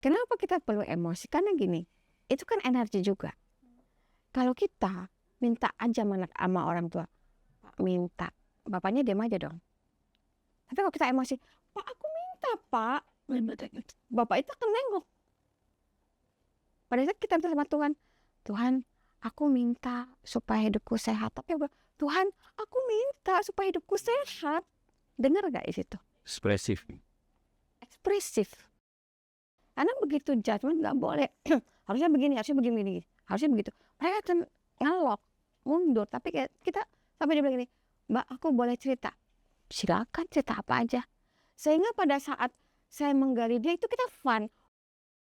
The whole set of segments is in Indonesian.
Kenapa kita perlu emosi? Karena gini, itu kan energi juga. Kalau kita minta aja sama orang tua, Pak minta, bapaknya diam aja dong. Tapi kalau kita emosi, Pak aku minta Pak, bapak itu akan nengok. Pada saat kita minta sama Tuhan, Tuhan aku minta supaya hidupku sehat. Tapi Tuhan aku minta supaya hidupku sehat. Dengar gak di situ? Ekspresif. Karena begitu judgment nggak boleh. harusnya begini, harusnya begitu. Mereka akan ngelok, mundur. Tapi kita sampai dia bilang gini, Mbak aku boleh cerita. Silakan cerita apa aja. Sehingga pada saat saya menggali dia itu kita fun.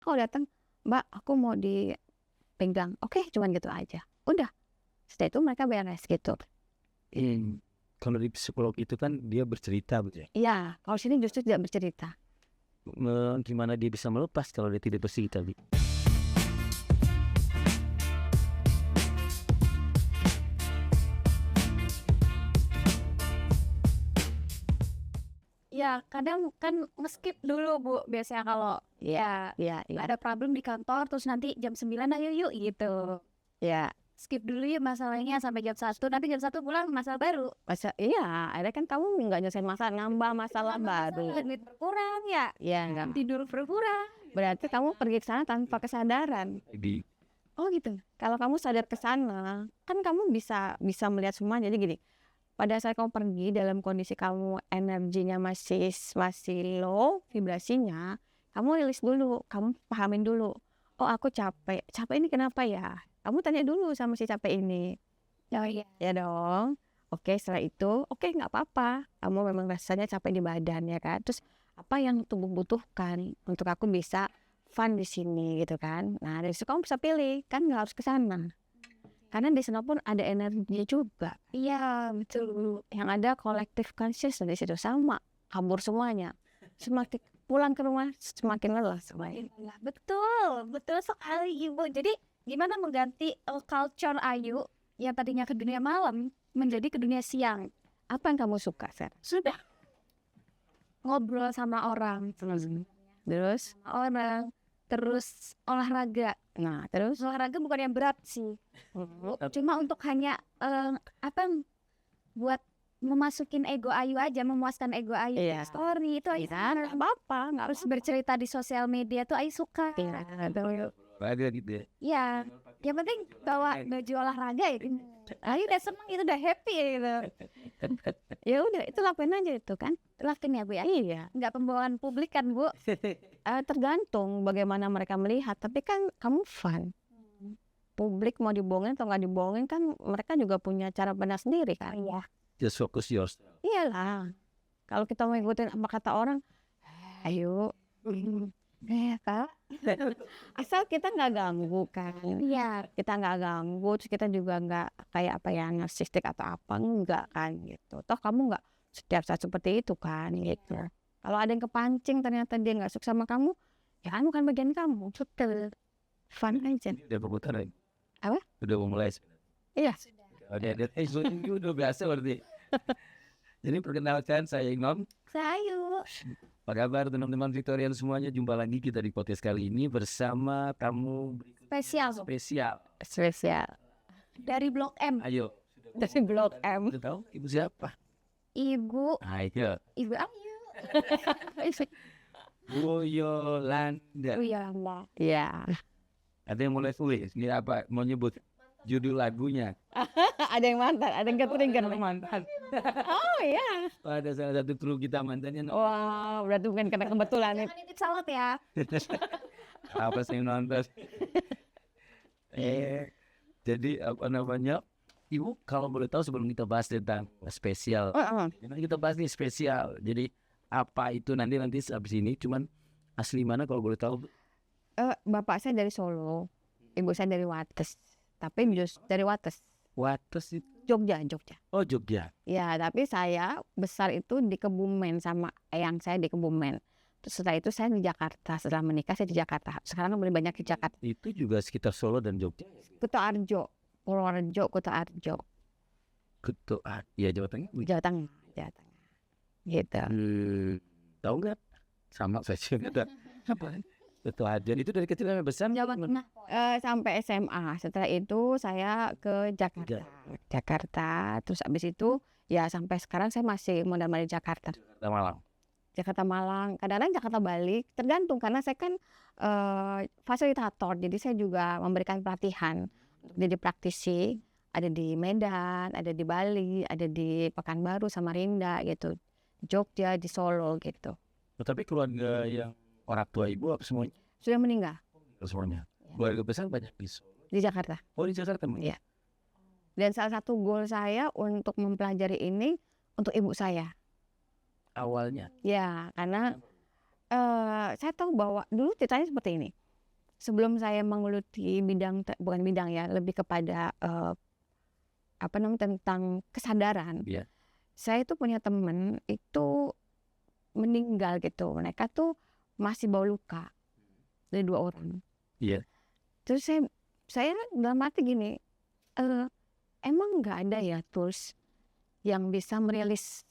Kalau datang, Mbak aku mau dipegang. Oke, cuman gitu aja. Udah. Setelah itu mereka beres gitu. Kalau di psikolog itu kan dia bercerita betul ya? Iya, kalau sini justru tidak bercerita. Gimana dia bisa melepas kalau dia tidak bercerita? Ya kadang kan nge-skip dulu Bu, biasanya kalau Iya. ada problem di kantor terus nanti jam 9 ayo yuk gitu. Ya, Skip dulu yuk masalahnya sampai jam 1, nanti jam 1 pulang masalah baru. iya, ada kan kamu nggak nyelesain masalah, nambah masalah baru. Duit berkurang ya, Ya, tidur berkurang. berarti kamu pergi ke sana tanpa kesadaran. Oh gitu. Kalau kamu sadar ke sana, kan kamu bisa melihat semuanya. Jadi gini, pada saat kamu pergi dalam kondisi kamu energinya masih low vibrasinya, kamu rilis dulu, kamu pahamin dulu. Oh aku capek ini kenapa ya? Kamu tanya dulu sama si capek ini. Oh iya. Ya dong. Oke, setelah itu, oke nggak apa-apa. Kamu memang rasanya capek di badan ya kan. Terus apa yang tubuh butuhkan untuk aku bisa fun di sini gitu kan. Nah dari situ kamu bisa pilih, kan nggak harus ke sana. Karena di sana pun ada energinya juga. Iya betul. Yang ada collective consciousness di situ sama, kabur semuanya. Semakin pulang ke rumah semakin lelah semuanya. Iya, betul sekali Ibu. Jadi gimana mengganti culture Ayu yang tadinya ke dunia malam menjadi ke dunia siang? Apa yang kamu suka, Ser? Sudah ngobrol sama orang, Terus, terus olahraga. nah terus, Olahraga bukan yang berat sih, cuma untuk hanya buat memasukin ego Ayu aja, memuaskan ego Ayu. Iya. Story itu Ayu nggak apa-apa, nggak harus bercerita di sosial media tuh Ayu suka. Ada gitu ya. Ya, yang penting bawa baju olahraga ya. Ayu udah seneng, itu udah happy ya gitu. Ya udah, itu lakuin aja itu kan. Lakuin ya Bu ya. Iya. Nggak pembawaan publik kan Bu. Tergantung bagaimana mereka melihat, tapi kan kamu fun. Publik mau dibohongin atau nggak dibohongin kan mereka juga punya cara pandang sendiri kan. Iya. Just focus yourself. Iyalah. Kalau kita mau ikutin apa kata orang, ayo. Kak. Asal kita nggak ganggu kan. Iya. Kita nggak ganggu, terus kita juga nggak kayak apa ya narsistik atau apa, enggak kan gitu. Toh kamu nggak setiap saat seperti itu kan gitu. Kalau ada yang kepancing ternyata dia nggak suka sama kamu, ya kan bukan bagian kamu. Betul. Fun aja. Ini udah berputar ya? Apa? Udah mau mulai sebenarnya. Iya. Udah biasa berarti. Jadi perkenalkan saya Imam. Sayu. Apa kabar teman-teman Victorian semuanya? Jumpa lagi kita di podcast kali ini bersama tamu Spesial Spesial. dari Blok M. Ayo. Dari Blok M. Udah tahu ibu siapa? Ibu Ayo. Ayu. Bu Yolanda. Iya. Ada yang mulai tulis. Ini apa? Mau nyebut judul lagunya. Ada yang mantan, ada yang ketrigger Mantan. Oh iya. Ada salah satu kru kita mantannya. Wah, berarti bukan karena kebetulan nih. Jangan nitip salad ya. Apa sih yang nonton? Jadi apa namanya? Ibu kalau boleh tahu sebelum kita bahas tentang spesial, kita bahas nih spesial. Jadi apa itu nanti habis ini, cuman asli mana kalau boleh tahu? Bapak saya dari Solo, ibu saya dari Wates, tapi dari Wates. Wates itu Jogja. Oh Jogja. Ya, tapi saya besar itu di Kebumen sama eyang saya di Kebumen. Terus setelah itu saya di Jakarta. Setelah menikah saya di Jakarta. Sekarang lebih banyak di Jakarta. Itu juga sekitar Solo dan Jogja. Kutoarjo, Purworejo, Kutoarjo. Ya Jawa Tengah. Jawa Tengah. Gitu. Tahu nggak? Sama saya juga ada. Apa? Betul. Dan itu dari kecil sampai besar. Jawa Tengah. Sampai SMA. Setelah itu saya ke Jakarta. Terus abis itu ya sampai sekarang saya masih modal-modal di Jakarta. Jakarta Malang, kadang-kadang Jakarta balik, tergantung karena saya kan fasilitator, jadi saya juga memberikan pelatihan untuk jadi praktisi, ada di Medan, ada di Bali, ada di Pekanbaru, Samarinda gitu, Jogja, di Solo gitu. Tapi keluarga yang orang tua ibu apa semuanya? Sudah meninggal. Semuanya. Keluarga besar banyak di Jakarta. Oh, di Jakarta. Iya. Dan salah satu goal saya untuk mempelajari ini untuk ibu saya. Awalnya. Ya, karena saya tahu bahwa dulu ceritanya seperti ini. Sebelum saya menggeluti bukan bidang ya, lebih kepada tentang kesadaran. Yeah. Saya tuh punya temen itu meninggal gitu. Mereka tuh masih bawa luka dari 2 orang. Iya. Yeah. Terus saya dalam hati gini, emang nggak ada ya tools yang bisa merilis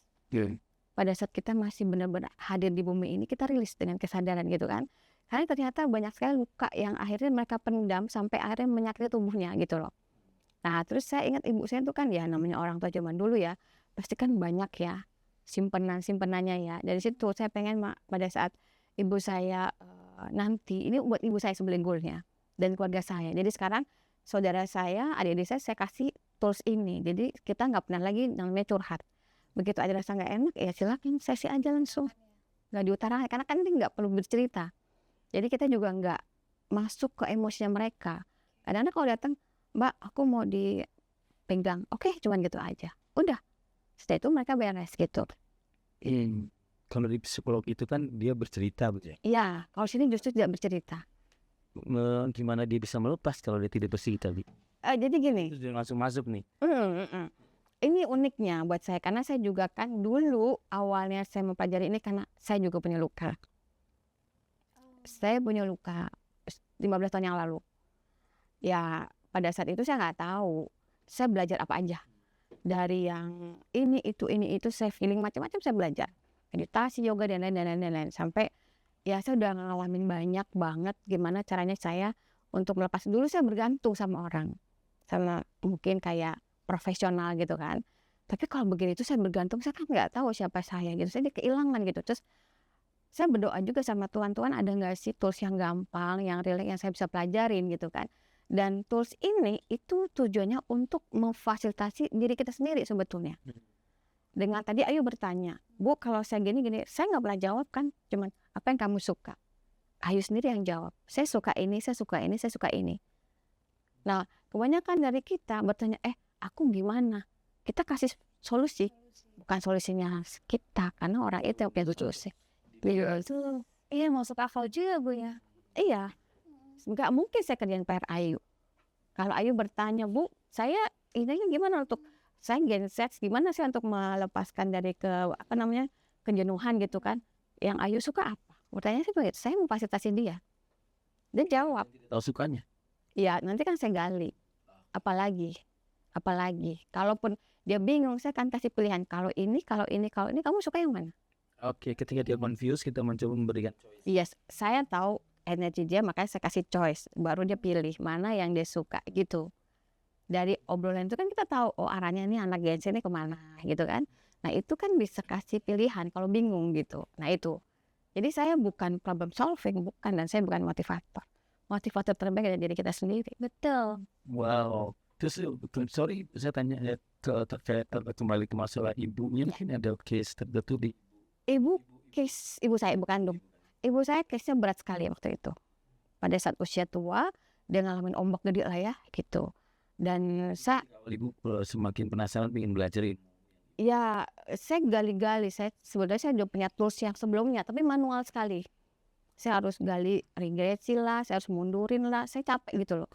pada saat kita masih benar-benar hadir di bumi ini, kita rilis dengan kesadaran gitu kan. Karena ternyata banyak sekali luka yang akhirnya mereka pendam sampai akhirnya menyakiti tubuhnya gitu loh. Nah terus saya ingat ibu saya tuh kan ya namanya orang tua zaman dulu ya, pasti kan banyak ya simpenannya ya. Dari situ saya pengen pada saat ibu saya nanti, ini buat ibu saya sebelum goalnya dan keluarga saya. Jadi sekarang saudara saya, adik-adik saya kasih tools ini. Jadi kita nggak pernah lagi namanya curhat. Begitu ada rasa nggak enak, ya silakan sesi aja langsung, nggak diutarakan. Karena kan ini nggak perlu bercerita. Jadi kita juga nggak masuk ke emosinya mereka. Kadang-kadang kalau datang, Mbak, aku mau dipegang, oke, cuman gitu aja. Udah, setelah itu mereka beres gitu. Kalau di psikolog itu kan dia bercerita, betul? Iya, kalau sini justru tidak bercerita. Gimana dia bisa melepas kalau dia tidak bercerita? Jadi gini. Terus dia langsung masuk nih. Ini uniknya buat saya karena saya juga kan dulu awalnya saya mempelajari ini karena saya juga punya luka. Saya punya luka 15 tahun yang lalu. Ya pada saat itu saya nggak tahu. Saya belajar apa aja. Dari yang ini itu saya feeling macam-macam saya belajar. Meditasi, yoga dan lain-lain. Sampai ya saya udah ngalamin banyak banget gimana caranya saya untuk melepas. Dulu saya bergantung sama orang. Sama mungkin kayak profesional gitu kan. Tapi kalau begini itu saya bergantung, saya kan nggak tahu siapa saya gitu. Saya kehilangan gitu. Terus saya berdoa juga sama Tuhan ada nggak sih tools yang gampang, yang real, yang saya bisa pelajarin gitu kan. Dan tools ini itu tujuannya untuk memfasilitasi diri kita sendiri sebetulnya. Dengan tadi Ayu bertanya, Bu kalau saya gini, saya nggak pernah jawab kan. Cuman apa yang kamu suka? Ayu sendiri yang jawab. Saya suka ini, saya suka ini, saya suka ini. Nah kebanyakan dari kita bertanya, aku gimana? Kita kasih solusi, bukan solusinya kita, karena orang itu yang punya solusi. Iya, masuk akal juga Bu ya. Iya, nggak mungkin saya kerjain PR Ayu. Kalau Ayu bertanya, Bu, saya ini gimana untuk saya Gen Z, gimana sih untuk melepaskan dari kejenuhan gitu kan? Yang Ayu suka apa? Bertanya sih begitu, saya memfasilitasi dia. Dia jawab. Tahu sukanya? Iya, nanti kan saya gali. Apalagi. Kalaupun dia bingung, saya akan kasih pilihan. Kalau ini, kamu suka yang mana? Oke, ketika dia confused, kita mencoba memberikan choice. Yes, saya tahu energi dia, makanya saya kasih choice. Baru dia pilih mana yang dia suka gitu. Dari obrolan itu kan kita tahu, oh arahnya ini anak Gen Z ini kemana gitu kan. Nah itu kan bisa kasih pilihan kalau bingung gitu. Nah itu. Jadi saya bukan problem solving, bukan. Dan saya bukan motivator. Motivator terbaik dari diri kita sendiri. Betul. Wow. Terus, sorry, saya tanya terkait kembali ke masalah ibunya. Mungkin ada case tertentu di ibu saya, ibu kandung. Ibu saya case-nya berat sekali waktu itu. Pada saat usia tua, dia ngalamin ombak gede lah ya, gitu. Dan ibu semakin penasaran ingin belajar ini. Ya, saya gali-gali. Sebenarnya saya udah punya tools yang sebelumnya, tapi manual sekali. Saya harus gali regresi lah, saya harus mundurin lah. Saya capek gitu loh.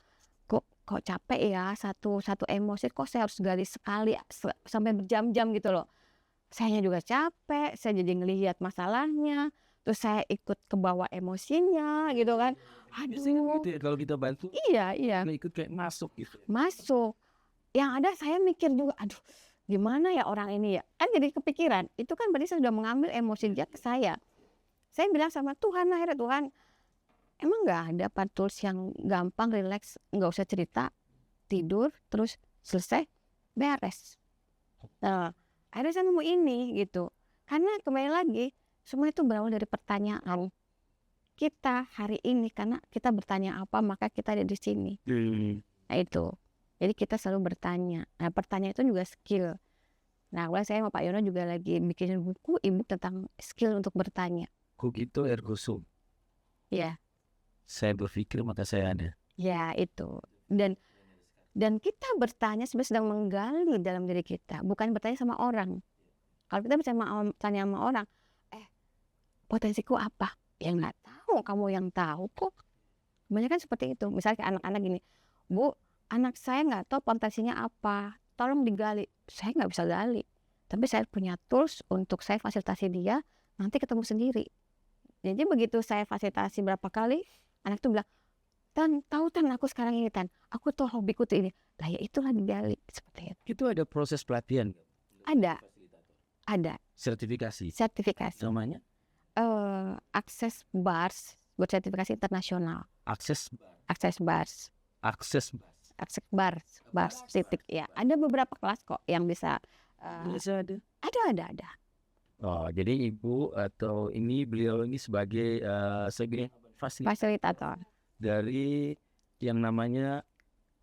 Kok capek ya, satu emosi kok saya harus gali sekali sampai berjam-jam gitu loh. Saya juga capek, saya jadi ngelihat masalahnya, terus saya ikut ke bawah emosinya gitu kan. Aduh. Gitu ya, kalau kita bantu. Iya. Ikut kayak masuk gitu. Masuk. Yang ada saya mikir juga, aduh, gimana ya orang ini ya? Kan jadi kepikiran. Itu kan berarti saya sudah mengambil emosi dia ke saya. Saya bilang sama Tuhan, akhirnya Tuhan, emang nggak ada apa tools yang gampang, relax, nggak usah cerita, tidur, terus selesai, beres. Nah, akhirnya saya nemu ini gitu. Karena kembali lagi, semua itu berawal dari pertanyaan kita hari ini. Karena kita bertanya apa, maka kita ada di sini. Nah itu. Jadi kita selalu bertanya. Nah pertanyaan itu juga skill. Nah kalau saya sama Pak Yono juga lagi bikin buku e-book tentang skill untuk bertanya. Cogito ergo sum. Ya, Saya berpikir maka saya ada. ya itu. Dan kita bertanya sebenarnya sedang menggali dalam diri kita, bukan bertanya sama orang. Kalau kita bertanya sama orang, potensiku apa? Ya nggak tahu, kamu yang tahu kok. Banyak kan seperti itu. Misalnya kayak anak-anak gini, Bu, anak saya nggak tahu potensinya apa, tolong digali. Saya nggak bisa gali, tapi saya punya tools untuk saya fasilitasi dia, nanti ketemu sendiri. Jadi begitu saya fasilitasi berapa kali, anak tuh bilang, Tan, tahu Tan, aku sekarang ini Tan, aku tuh hobiku tuh ini. Lah ya itulah digali seperti itu. Itu ada proses pelatihan. Ada Sertifikasi. sertifikasi. Namanya Akses bars buat sertifikasi internasional. akses Bars titik ya. Ada beberapa kelas kok yang bisa. ada. Ada. Oh, jadi ibu atau beliau ini sebagai Fasilitator. dari yang namanya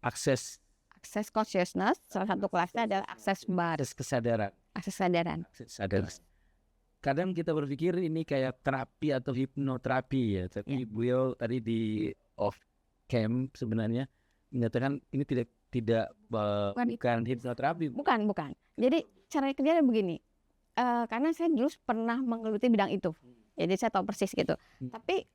akses Akses consciousness, salah satu kelasnya adalah akses bars, kesadaran. akses kesadaran. Kadang kita berpikir ini kayak terapi atau hipnoterapi ya, tapi beliau tadi di off cam sebenarnya menyatakan ini tidak bukan hipnoterapi. Bukan. Jadi cara kerjanya begini. Karena saya dulu pernah menggeluti bidang itu, jadi saya tahu persis gitu. Tapi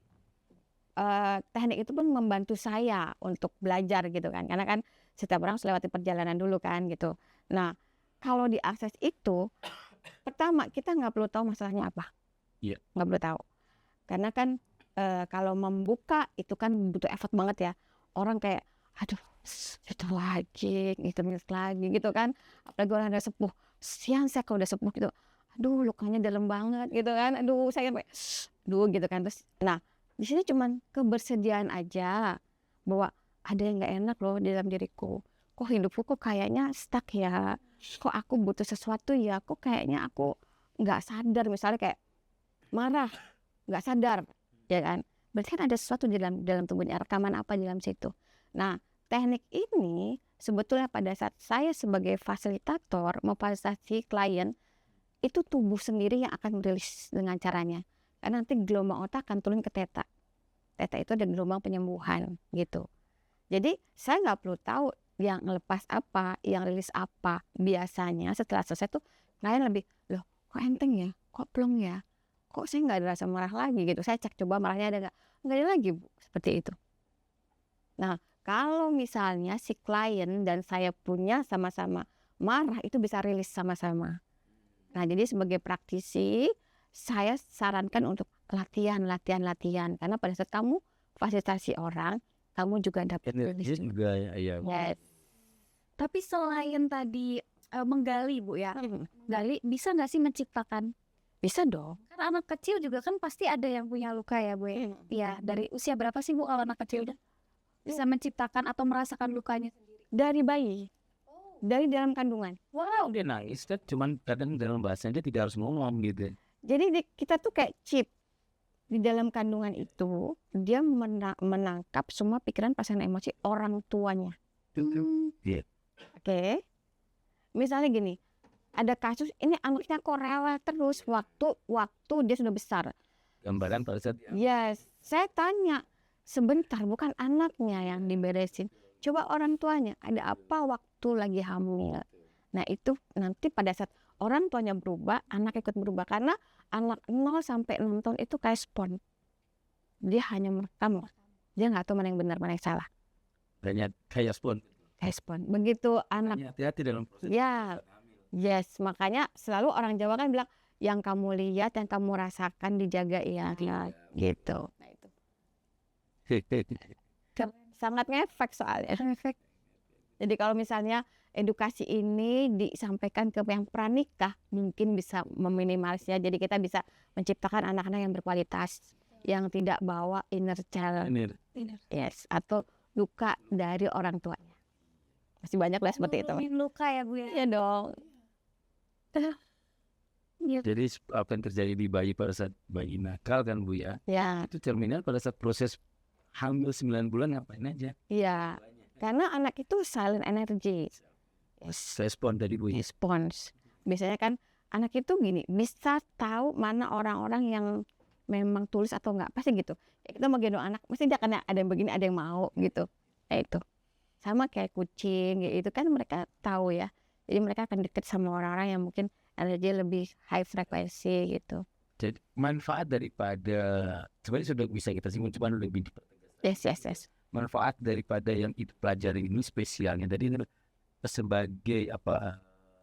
teknik itu pun membantu saya untuk belajar gitu kan, karena kan setiap orang harus lewati perjalanan dulu kan gitu. Nah kalau di akses itu, pertama kita nggak perlu tahu masalahnya apa, nggak perlu tahu, karena kan kalau membuka itu kan butuh effort banget ya. Orang kayak aduh itu lagi gitu kan, apalagi orang udah sepuh, siang saya kalau udah sepuh gitu, aduh lukanya dalam banget gitu kan, aduh saya kayak gitu kan. Terus nah di sini cuman kebersediaan aja bahwa ada yang nggak enak loh di dalam diriku, kok hidupku kok kayaknya stuck ya, kok aku butuh sesuatu ya, kok kayaknya aku nggak sadar, misalnya kayak marah nggak sadar ya kan, berarti kan ada sesuatu di dalam tubuhnya, rekaman apa di dalam situ. Nah teknik ini sebetulnya pada saat saya sebagai fasilitator memfasilitasi klien, itu tubuh sendiri yang akan merilis dengan caranya. Karena nanti gelombang otak akan turun ke theta. Theta itu ada gelombang penyembuhan gitu. Jadi saya nggak perlu tahu yang lepas apa, yang rilis apa. Biasanya setelah selesai tuh klien lebih, loh kok enteng ya, kok plong ya, kok saya nggak ada rasa marah lagi gitu. Saya cek coba marahnya ada nggak ada lagi Bu, seperti itu. Nah kalau misalnya si klien dan saya punya sama-sama marah, itu bisa rilis sama-sama. Nah jadi sebagai praktisi saya sarankan untuk latihan karena pada saat kamu fasilitasi orang, kamu juga dapat rilis juga ya. Yes. Tapi selain tadi menggali Bu ya, gali bisa nggak sih menciptakan? Bisa dong. Karena anak kecil juga kan pasti ada yang punya luka ya Bu ya. Ya dari usia berapa sih Bu kalau anak kecil bisa menciptakan atau merasakan lukanya sendiri? Dari bayi, dari dalam kandungan. Wow. Dia nangis kan, cuman kadang dalam bahasanya dia tidak harus ngomong gitu. Jadi kita tuh kayak chip di dalam kandungan itu, dia menangkap semua pikiran, perasaan, emosi orang tuanya. Oke. Misalnya gini, ada kasus ini anaknya kok rewel terus waktu dia sudah besar. Gambaran pada saat Yes, saya tanya sebentar, bukan anaknya yang diberesin, coba orang tuanya ada apa waktu lagi hamil. Nah itu nanti pada saat orang tuanya berubah, anak ikut berubah, karena anak 0 sampai 6 tahun itu kayak spon, dia hanya merekam, dia nggak tahu mana yang benar mana yang salah. banyak kayak spon. Begitu anak Hati-hati dalam proses. Ya, yes, makanya selalu orang Jawa kan bilang yang kamu lihat, yang kamu rasakan dijaga ya, gitu. Nah itu sangat ngefek soalnya. Jadi kalau misalnya edukasi ini disampaikan ke yang pranikah, mungkin bisa meminimalisnya. Jadi kita bisa menciptakan anak-anak yang berkualitas. yang tidak bawa inner child, yes, atau luka dari orang tuanya. Masih banyak lah seperti itu. Ngomongin luka ya Bu ya. Iya dong. Jadi apa yang terjadi di bayi pada saat bayi nakal kan Bu ya, Ya, itu cerminan pada saat proses hamil 9 bulan ngapain aja. iya. Karena anak itu silent energy, Respon tadi Bu ya. response. Biasanya kan anak itu gini, bisa tahu mana orang-orang yang memang tulus atau enggak, pasti gitu. Ya, kita mau gendong anak, mesti dia akan ada yang begini, ada yang mau gitu. Ya itu. Sama kayak kucing, ya itu kan mereka tahu ya. Jadi mereka akan deket sama orang-orang yang mungkin energi lebih high frekuensi gitu. Jadi manfaat daripada sebenarnya sudah bisa kita singgung, cuma lebih Yes, yes, yes. manfaat daripada yang itu pelajari ini spesialnya tadi sebagai apa,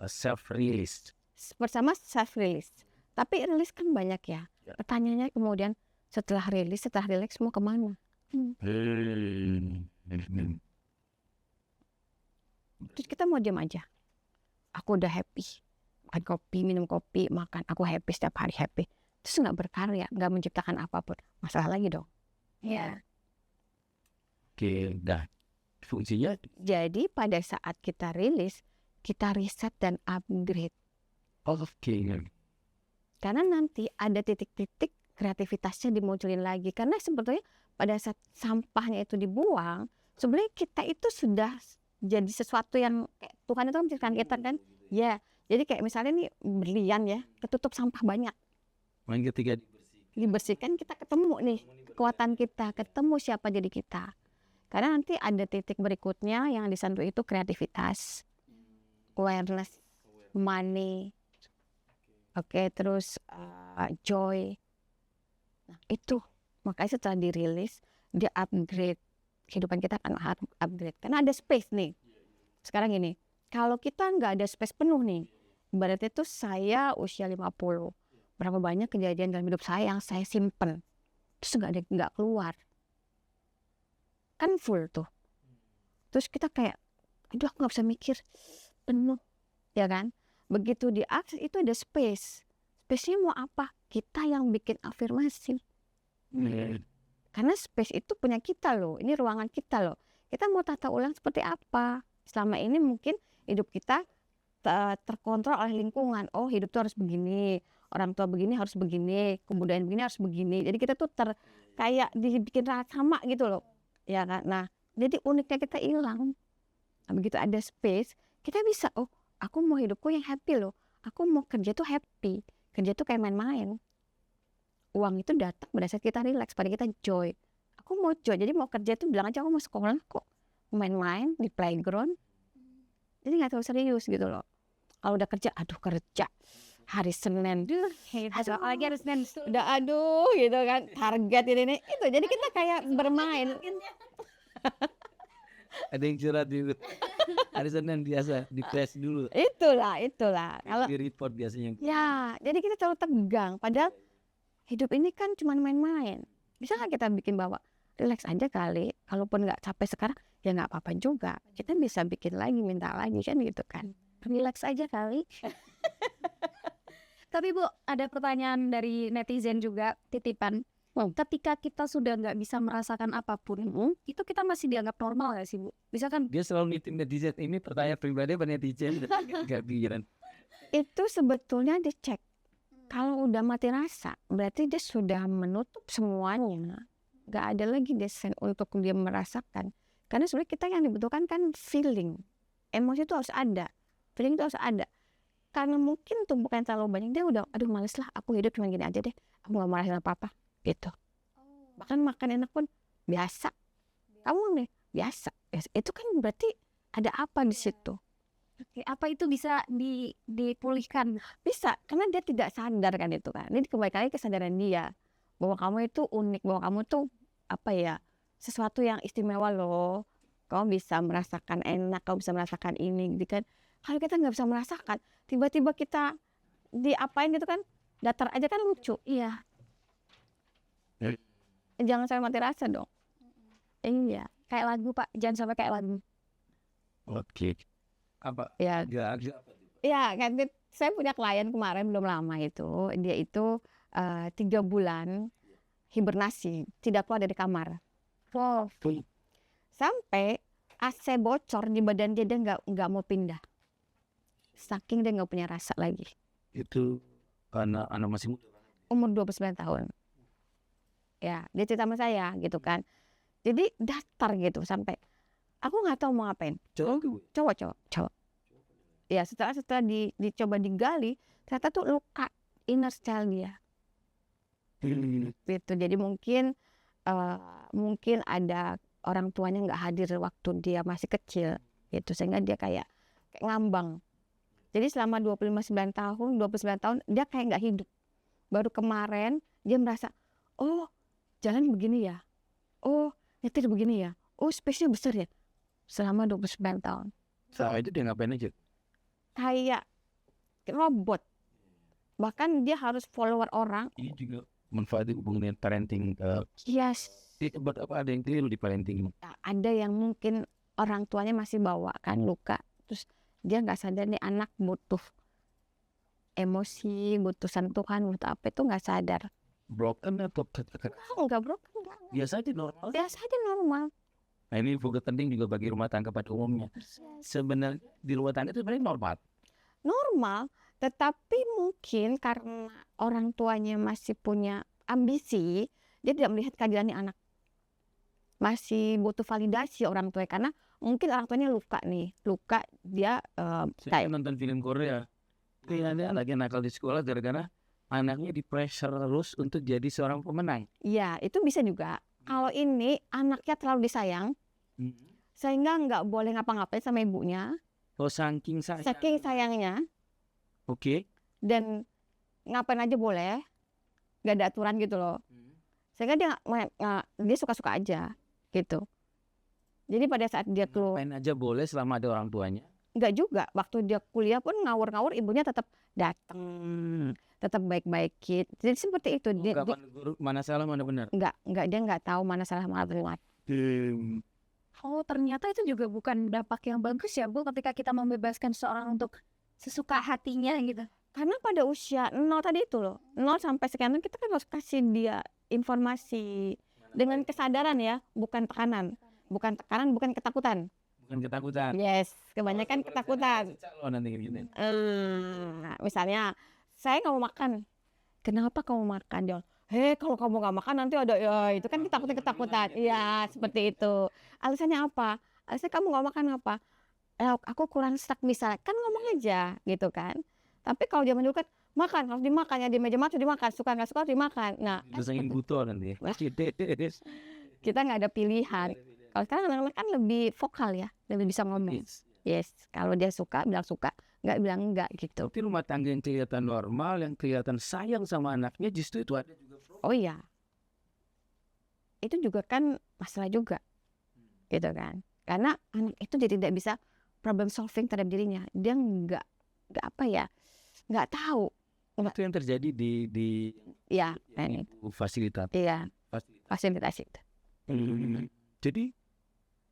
self release. Pertama self release. Tapi release kan banyak ya. Ya. Pertanyaannya kemudian setelah release, setelah relax mau kemana? Terus kita mau diam aja. Aku udah happy. Makan kopi, minum kopi, makan. Aku happy setiap hari happy. Terus nggak berkarya, nggak menciptakan apapun. Masalah lagi dong. Iya. Oke, dah fungsinya Jadi pada saat kita rilis, kita reset dan upgrade. oke. Karena nanti ada titik-titik kreativitasnya dimunculin lagi. Karena sebetulnya pada saat sampahnya itu dibuang, sebenarnya kita itu sudah jadi sesuatu yang kayak Tuhan itu menciptakan kita kan. Ya, jadi kayak misalnya nih berlian ya, ketutup sampah banyak. Main ketika Dibersihkan kita ketemu nih kekuatan kita, ketemu siapa jadi kita. Karena nanti ada titik berikutnya yang disentuh itu kreativitas, awareness, money, oke, terus joy. Nah itu makanya setelah dirilis dia upgrade, kehidupan kita akan upgrade karena ada space nih. Sekarang gini, kalau kita nggak ada space penuh nih, ibaratnya itu saya usia 50, berapa banyak kejadian dalam hidup saya yang saya simpen, terus nggak keluar, kan full tuh. Terus kita kayak, aduh aku nggak bisa mikir, penuh, ya kan? Begitu diakses itu ada space. Space-nya mau apa? Kita yang bikin afirmasi. Karena space itu punya kita loh. Ini ruangan kita loh. Kita mau tata ulang seperti apa? Selama ini mungkin hidup kita terkontrol oleh lingkungan. Oh hidup tuh harus begini. Orang tua begini harus begini. Kebudayaan begini harus begini. Jadi kita tuh kayak dibikin sama gitu loh. Ya kan? Nah jadi uniknya kita hilang. Nah, begitu ada space, kita bisa, oh aku mau hidupku yang happy loh. Aku mau kerja tuh happy. Kerja tuh kayak main-main. Uang itu datang pada saat kita relax, pada kita joy. Aku mau joy, jadi mau kerja tuh bilang aja aku mau sekolah kok. Main-main di playground. Jadi gak terlalu serius gitu loh. Kalau udah kerja, aduh kerja. Hari Senin, Apalagi harus Senin. udah aduh gitu kan. Target ini itu. Jadi kita kayak bermain. ada yang curhat di hari Senin biasa di press dulu. Itulah. Kalau Di report biasanya. ya, jadi kita terlalu tegang. Padahal hidup ini kan cuma main-main. Bisa nggak kita bikin bawa relax aja kali. Kalaupun nggak capek sekarang, ya nggak apa-apa juga. Kita bisa bikin lagi, minta lagi kan gitu kan. Relax aja kali. Tapi Bu, ada pertanyaan dari netizen juga, titipan. Ketika kita sudah nggak bisa merasakan apapun, itu kita masih dianggap normal nggak sih Bu? Misalkan Dia selalu nitip netizen ini pertanyaan pribadi apa netizen nggak pikiran. Itu sebetulnya dicek. Kalau udah mati rasa, berarti dia sudah menutup semuanya. Nggak ada lagi desain untuk dia merasakan. Karena sebenarnya kita yang dibutuhkan kan feeling. Emosi itu harus ada. Feeling itu harus ada. Karena mungkin tumpukan terlalu banyak, dia udah, aduh males lah, aku hidup cuma gini aja deh. Aku nggak merasakan apa-apa. Gitu. Bahkan makan enak pun biasa. Kamu nih biasa. Itu kan berarti ada apa di situ? Oke, apa itu bisa dipulihkan? Bisa, karena dia tidak sadar kan itu kan. Ini kembali lagi kesadaran dia bahwa kamu itu unik, bahwa kamu tuh apa ya, sesuatu yang istimewa loh. Kamu bisa merasakan enak, kamu bisa merasakan ini gitu kan. Kalau kita nggak bisa merasakan, tiba-tiba kita diapain gitu kan, datar aja kan lucu. Iya. Jangan sampai mati rasa dong. Iya. Kayak lagu Pak, jangan sampai kayak lagu. Oke. Apa? Ya, Agak ya kan saya punya klien kemarin belum lama itu. Dia itu 3 bulan hibernasi, tidak keluar dari kamar. Wow. Sampai AC bocor di badan dia, dia nggak mau pindah. Saking dia nggak punya rasa lagi. Itu karena anak masih muda. Umur 29 tahun. Ya, dia cerita sama saya gitu kan. Jadi datar gitu sampai aku nggak tahu mau ngapain. Cowok. Ya setelah dicoba digali, ternyata tuh luka inner child dia. Gitu. Jadi mungkin ada orang tuanya nggak hadir waktu dia masih kecil gitu, sehingga dia kayak ngambang. Jadi selama 29 tahun dia kayak nggak hidup. Baru kemarin dia merasa, oh jalan begini ya, oh nyetir begini ya, oh space-nya besar ya. Selama 29 tahun Saat itu dia ngapain aja? kayak robot. Bahkan dia harus follower orang. Ini juga manfaat hubungan parenting. Yes. Apa ada yang keliru di parenting? Ada yang mungkin orang tuanya masih bawa kan luka, terus dia nggak sadar nih anak butuh emosi, butuh sentuhan, butuh apa, itu nggak sadar. Broken atau Enggak broken, enggak. biasa aja normal? Biasa aja normal. Nah ini juga penting juga bagi rumah tangga pada umumnya. Sebenarnya di rumah tangga itu sebenarnya normal, tetapi mungkin karena orang tuanya masih punya ambisi, dia tidak melihat keadilan nih anak. Masih butuh validasi orang tua, karena mungkin orang tuanya luka dia Saya nonton film Korea, kayaknya lagi nakal di sekolah gara-gara anaknya di pressure terus untuk jadi seorang pemenang. ya itu bisa juga. Kalau ini anaknya terlalu disayang sehingga nggak boleh ngapa-ngapain sama ibunya, Oh saking sayangnya, Oke. dan ngapain aja boleh, nggak ada aturan gitu loh, sehingga dia suka-suka aja gitu. Jadi pada saat dia keluar, Main aja boleh selama ada orang tuanya. nggak juga, waktu dia kuliah pun ngawur-ngawur ibunya tetap datang, tetap baik-baikin. Jadi seperti itu. Mana salah mana benar. Nggak dia nggak tahu mana salah mana benar. Oh ternyata itu juga bukan dampak yang bagus ya Bu, ketika kita membebaskan seorang untuk sesuka hatinya gitu. Karena pada usia 0 tadi itu loh, 0 sampai sekian kita kan harus kasih dia informasi dengan kesadaran ya, bukan tekanan, bukan ketakutan. Bukan ketakutan. Yes, kebanyakan ketakutan. Nanti gitu. Misalnya saya nggak mau makan, kenapa kamu makan John? Kalau kamu nggak makan nanti ada ya, itu kan ketakutan. Iya seperti itu. Alasannya apa? Alasannya kamu nggak makan apa? Aku kurang stak misalnya, kan ngomong aja gitu kan. Tapi kalau zaman dulu kan makan harus dimakan ya, di meja makan dimakan, suka nggak suka harus dimakan. Nah Terus ingin butuh nanti. kita nggak ada pilihan. Kalau sekarang anak-anak kan lebih vokal ya, lebih bisa ngomong. Yes, kalau dia suka bilang suka, nggak bilang enggak gitu. Tapi rumah tangga yang kelihatan normal, yang kelihatan sayang sama anaknya, justru itu ada juga. Oh iya, itu juga kan masalah juga, gitu kan? Karena anak itu jadi tidak bisa problem solving terhadap dirinya. Dia nggak nggak tahu. Itu yang terjadi di ya ini fasilitas. Iya, fasilitas itu. Jadi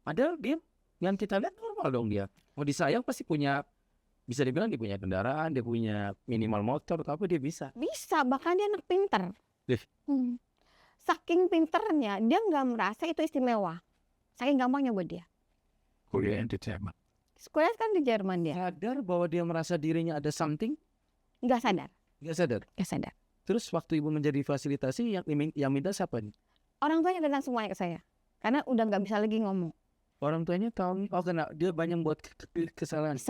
padahal dia yang kita lihat normal dong dia. Mau disayang pasti punya, bisa dibilang dia punya kendaraan, dia punya minimal motor atau apa, dia bisa. Bisa, bahkan dia anak pinter. Saking pinternya dia nggak merasa itu istimewa. Saking gampangnya buat dia. Kuliah di Jerman. Kuliah kan di Jerman dia. Sadar bahwa dia merasa dirinya ada something? Nggak sadar. Nggak sadar. Terus waktu ibu menjadi fasilitasi, yang minta siapa nih? Orang tuanya datang semuanya ke saya. Karena udah nggak bisa lagi ngomong. Orang tuanya tahu, karena dia banyak buat kesalahan.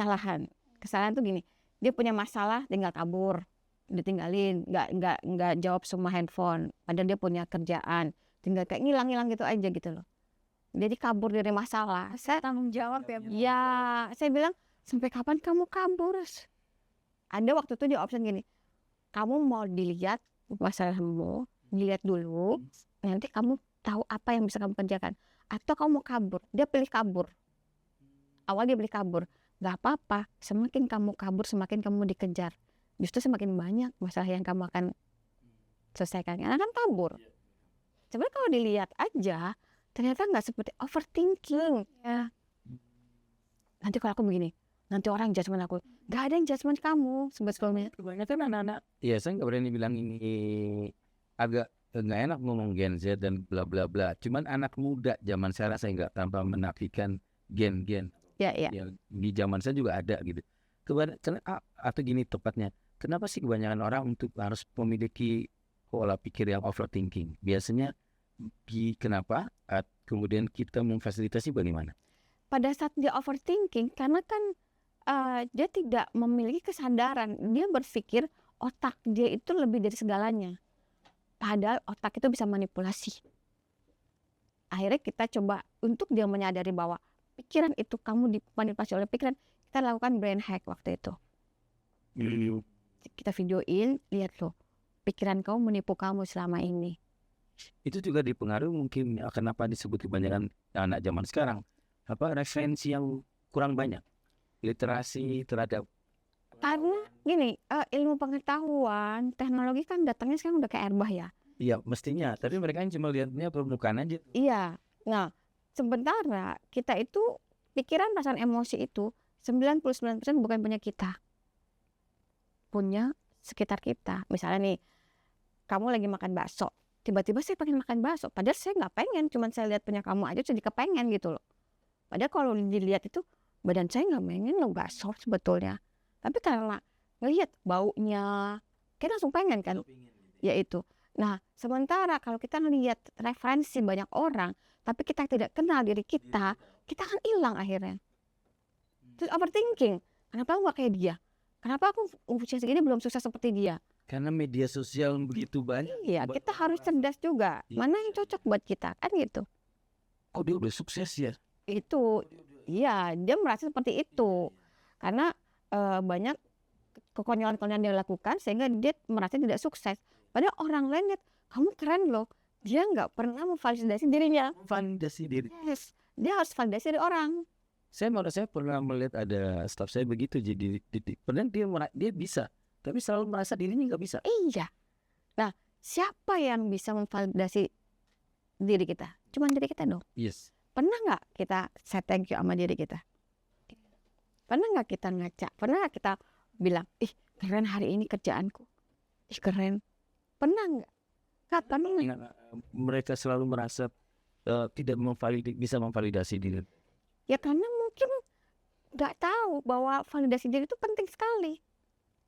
Kesalahan tuh gini, dia punya masalah tinggal kabur, ditinggalin, nggak jawab semua handphone. Padahal dia punya kerjaan, tinggal kayak ngilang gitu aja gitu loh. Jadi kabur dari masalah. Saya tanggung jawab ya Bu. Ya, saya bilang sampai kapan kamu kabur? Ada waktu itu dia option gini, kamu mau dilihat masalahmu, dilihat dulu, nanti kamu tahu apa yang bisa kamu kerjakan. Atau kamu mau kabur. Dia pilih kabur. Awal dia pilih kabur. Gak apa-apa. Semakin kamu kabur, semakin kamu dikejar. Justru semakin banyak masalah yang kamu akan selesaikan. Karena kan kabur. Sebenarnya kalau dilihat aja, ternyata gak seperti overthinking. Ya. Nanti kalau aku begini, nanti orang judgement aku. Gak ada yang judgement kamu sebetulnya. Kebanyakan anak-anak, ya saya gak berani bilang ini agak nggak enak ngomong Gen Z dan bla bla bla. Cuman anak muda zaman sekarang, saya nggak tanpa menafikan gen-gen Ya, ya. yang di zaman saya juga ada gitu. Atau gini tepatnya, kenapa sih kebanyakan orang untuk harus memiliki pola pikir yang overthinking? Biasanya kenapa? Kemudian kita memfasilitasi bagaimana? Pada saat dia overthinking, karena kan dia tidak memiliki kesadaran, dia berpikir otak dia itu lebih dari segalanya. Padahal otak itu bisa manipulasi. Akhirnya kita coba untuk dia menyadari bahwa pikiran itu kamu dimanipulasi oleh pikiran, kita lakukan brain hack waktu itu. Kita videoin, lihat loh, pikiran kamu menipu kamu selama ini. Itu juga dipengaruhi mungkin kenapa disebut kebanyakan anak zaman sekarang referensi yang kurang banyak, literasi terhadap. Karena gini, ilmu pengetahuan, teknologi kan datangnya sekarang udah kayak air bah ya. Iya mestinya, tapi mereka cuma lihatnya permukaan aja. Iya, nah sementara kita itu pikiran, perasaan, emosi itu 99% bukan punya kita, punya sekitar kita. Misalnya nih, kamu lagi makan bakso, tiba-tiba saya pengen makan bakso, padahal saya nggak pengen, cuman saya lihat punya kamu aja jadi kepengen gitu loh. Padahal kalau dilihat itu badan saya nggak pengen loh bakso sebetulnya, tapi karena ngelihat baunya kita langsung pengen kan, ya itu. Nah sementara kalau kita ngelihat referensi banyak orang tapi kita tidak kenal diri kita akan hilang akhirnya. Terus overthinking, kenapa aku nggak kayak dia, kenapa aku usia segini belum sukses seperti dia. Karena media sosial begitu banyak. Iya, kita harus cerdas juga, mana yang cocok buat kita kan gitu. Kok dia udah sukses ya? Itu, iya, dia merasa seperti itu karena banyak kekonyolan-kekonyolan dia lakukan sehingga dia merasa tidak sukses. Padahal orang lain lihat, kamu keren loh, dia nggak pernah memvalidasi dirinya. Validasi diri. Yes, dia harus validasi dari orang. Saya pernah melihat ada staff saya begitu, jadi padahal dia bisa, tapi selalu merasa dirinya nggak bisa. Iya. Nah, siapa yang bisa memvalidasi diri kita? Cuma diri kita dong. Yes. Pernah nggak kita say thank you sama diri kita? Pernah nggak kita ngaca? Pernah nggak kita bilang, ih keren hari ini kerjaanku, ih keren? Pernah nggak? Mereka selalu merasa tidak bisa memvalidasi diri. Ya karena mungkin nggak tahu bahwa validasi diri itu penting sekali.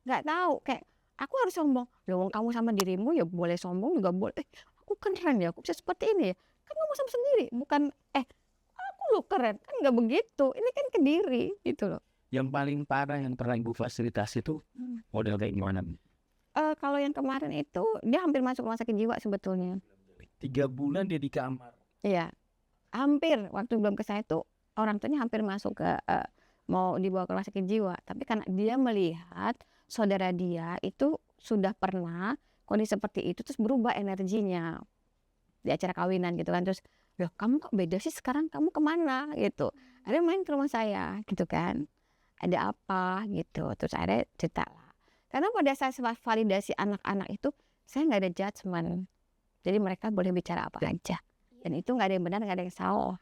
Nggak tahu, kayak aku harus sombong. Loh, kamu sama dirimu ya boleh sombong juga boleh. Aku keren ya, aku bisa seperti ini ya. Kan kamu sama sendiri, bukan aku lo keren. Kan nggak begitu. Ini kan ke diri gitu loh. Yang paling parah yang pernah Ibu fasilitasi itu model kayak gimana? Kalau yang kemarin itu dia hampir masuk rumah sakit jiwa sebetulnya. 3 bulan dia di kamar. Iya, hampir. Waktu belum ke saya tuh orang tuanya hampir masuk ke mau dibawa ke rumah sakit jiwa. Tapi karena dia melihat saudara dia itu sudah pernah kondisi seperti itu, terus berubah energinya di acara kawinan gitu kan. Terus, loh kamu kok beda sih sekarang, kamu kemana gitu. Akhirnya main ke rumah saya gitu kan, ada apa gitu. Terus akhirnya cerita lah. Karena pada saat validasi anak-anak itu saya nggak ada judgement, jadi mereka boleh bicara apa aja, dan itu nggak ada yang benar, nggak ada yang salah.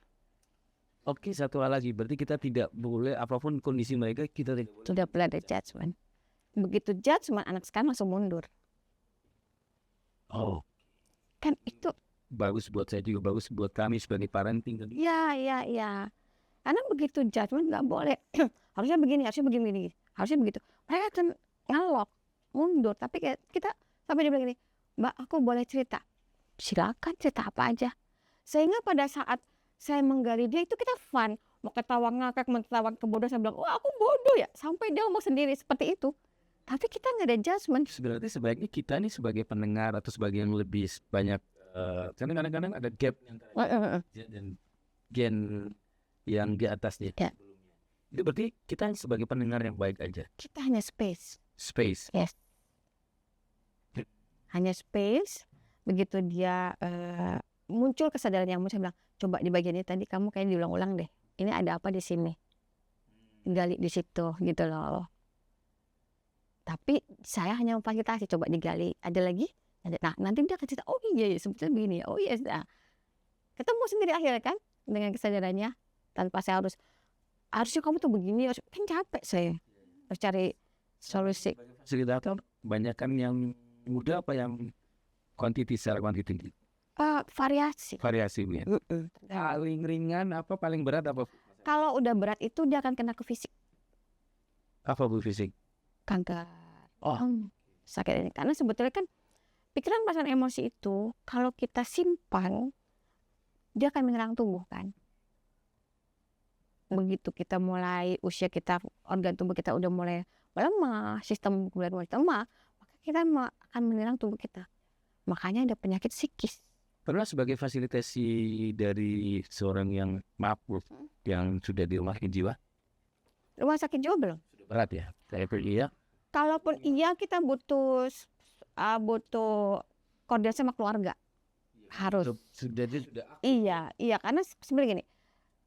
Oke, satu hal lagi, berarti kita tidak boleh apapun kondisi mereka kita tidak boleh ada judgement. Begitu judgement, anak sekarang langsung mundur. Oh, kan itu bagus buat saya juga, bagus buat kami sebagai parenting. Ya. Karena begitu judgement nggak boleh. harusnya begini, harusnya begitu. Mereka kan ngelok, mundur. Tapi kita sampai dia bilang gini, Mbak, aku boleh cerita? Silakan cerita apa aja. Sehingga pada saat saya menggali dia itu kita fun, mau ketawa ngakak, mau ketawa kebodohan, saya bilang, wah aku bodoh ya, sampai dia ngomong sendiri seperti itu. Tapi kita nggak ada judgement. Sebenarnya sebaiknya kita nih sebagai pendengar atau sebagai yang lebih banyak, karena kadang-kadang ada gap antara dan gen yang di atasnya. Ya. Itu berarti kita sebagai pendengar yang baik aja. Kita hanya space. Yes. Hanya space. Begitu dia muncul kesadaran yang saya bilang, coba di bagian ini tadi kamu kayak diulang-ulang deh. Ini ada apa di sini? Gali di situ gitu loh. Tapi saya hanya memfasilitasi, coba digali. Ada lagi? Nah, nanti dia akan cerita, oh iya sebetulnya begini ya. Oh iya, ketemu sendiri akhirnya kan dengan kesadarannya, tanpa saya harusnya kamu tuh begini, kan capek saya harus cari solusi. Fasilitator banyak kan yang muda apa yang Kuantiti secara kuantiti. Variasi. Variasi ya. Paling ringan apa, paling berat apa? Kalau udah berat itu dia akan kena ke fisik, Apa Bu fisik? kanker, Oh. sakit ini. Karena sebetulnya kan pikiran, perasaan, emosi itu kalau kita simpan, dia akan menyerang tubuh kan. Begitu kita mulai usia kita, organ tubuh kita udah mulai melemah, sistem udah mulai lemah, maka kita akan menyerang tubuh kita. Makanya ada penyakit psikis. Pernah sebagai fasilitasi dari seorang yang mabuk yang sudah di rumah sakit jiwa? Rumah sakit jiwa belum? Sudah berat ya? Saya pergi ya. Kalaupun iya, kita butuh koordinasi sama keluarga. Harus. Sudah. Iya, karena sebenarnya gini,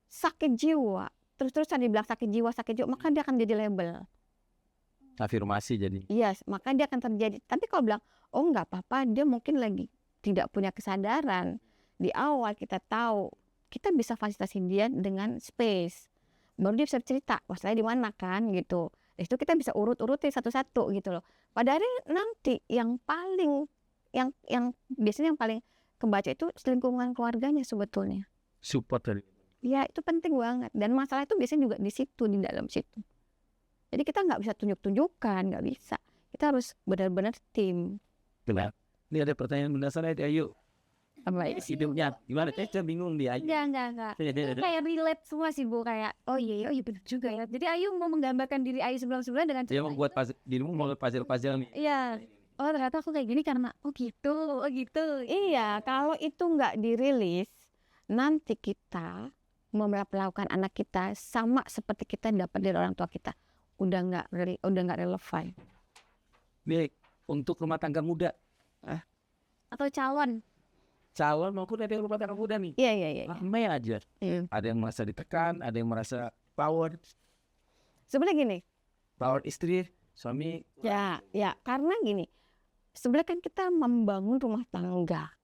sakit jiwa, terus-terusan dibilang sakit jiwa, maka dia akan jadi label. Afirmasi jadi. Iya, maka dia akan terjadi. Tapi kalau bilang, oh nggak apa-apa, dia mungkin lagi tidak punya kesadaran. Di awal kita tahu, kita bisa fasilitasi dia dengan space. Baru dia bisa cerita, masalahnya di mana kan gitu. Itu kita bisa urut-urutin satu-satu gitu loh. Pada hari nanti yang biasanya yang paling kebaca itu lingkungan keluarganya sebetulnya. Support dari. Ya itu penting banget. Dan masalah itu biasanya juga di situ, di dalam situ. Jadi kita nggak bisa tunjuk-tunjukkan, nggak bisa. Kita harus benar-benar tim. Benar. Ini ada pertanyaan mendasar dari Ayu. Apa Hidupnya gimana? Saya bingung di Ayu. Enggak. Itu kayak relate semua sih Bu, kayak oh iya benar juga ya. Jadi Ayu mau menggambarkan diri Ayu sebelum-sebelumnya dengan Dia cerita membuat dirimu mau puzzle nih. Iya. Oh ternyata aku kayak gini karena oh gitu. Iya, kalau itu nggak dirilis, nanti kita memperlakukan anak kita sama seperti kita dapat dari orang tua kita. Udah nggak relevan. Baik, untuk rumah tangga muda Atau calon maupun ada yang rumah tangga muda nih. Iya. Ramai aja. Ada yang merasa ditekan, ada yang merasa power Sebenarnya gini. Power istri, suami. Ya, karena gini. Sebenarnya kan kita membangun rumah tangga.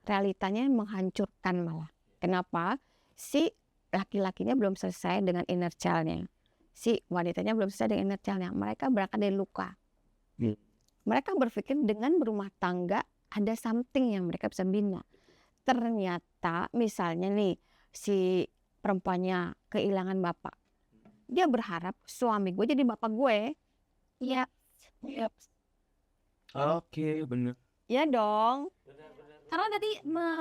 Realitanya menghancurkan malah. Kenapa? Si laki-lakinya belum selesai dengan inner child-nya. Si wanitanya belum selesai dengan inner child-nya. Mereka berangkat dari luka. Mereka berpikir dengan berumah tangga ada something yang mereka bisa bina. Ternyata misalnya nih si perempuannya kehilangan bapak. Dia berharap suami gue jadi bapak gue. Iya. Oke, benar. Ya dong. Karena tadi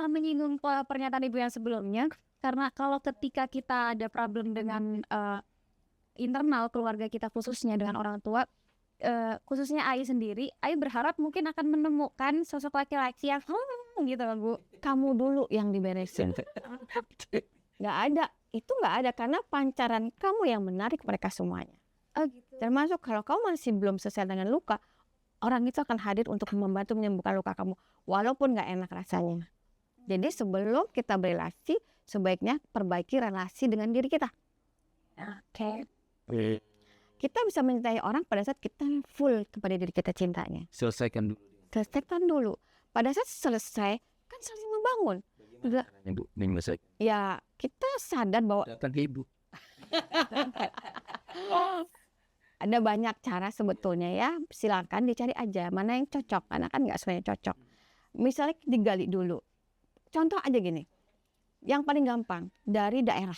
menyinggung pernyataan ibu yang sebelumnya, karena kalau ketika kita ada problem dengan internal keluarga kita khususnya dengan orang tua, khususnya Ayu sendiri, Ayu berharap mungkin akan menemukan sosok laki-laki yang gitu Bu. Kamu dulu yang diberesin. Nggak ada, itu nggak ada karena pancaran kamu yang menarik mereka semuanya. Oh gitu. Termasuk kalau kamu masih belum selesai dengan luka, orang itu akan hadir untuk membantu menyembuhkan luka kamu, walaupun nggak enak rasanya. Jadi sebelum kita berelasi, sebaiknya perbaiki relasi dengan diri kita. Oke. Kita bisa mencintai orang pada saat kita full kepada diri kita cintanya. Selesaikan dulu. Pada saat selesai, kan saling membangun. Ya, kita sadar bahwa datang ke ibu. ada banyak cara sebetulnya ya. Silakan dicari aja mana yang cocok. Karena kan nggak semuanya cocok. Misalnya digali dulu. Contoh aja gini. Yang paling gampang dari daerah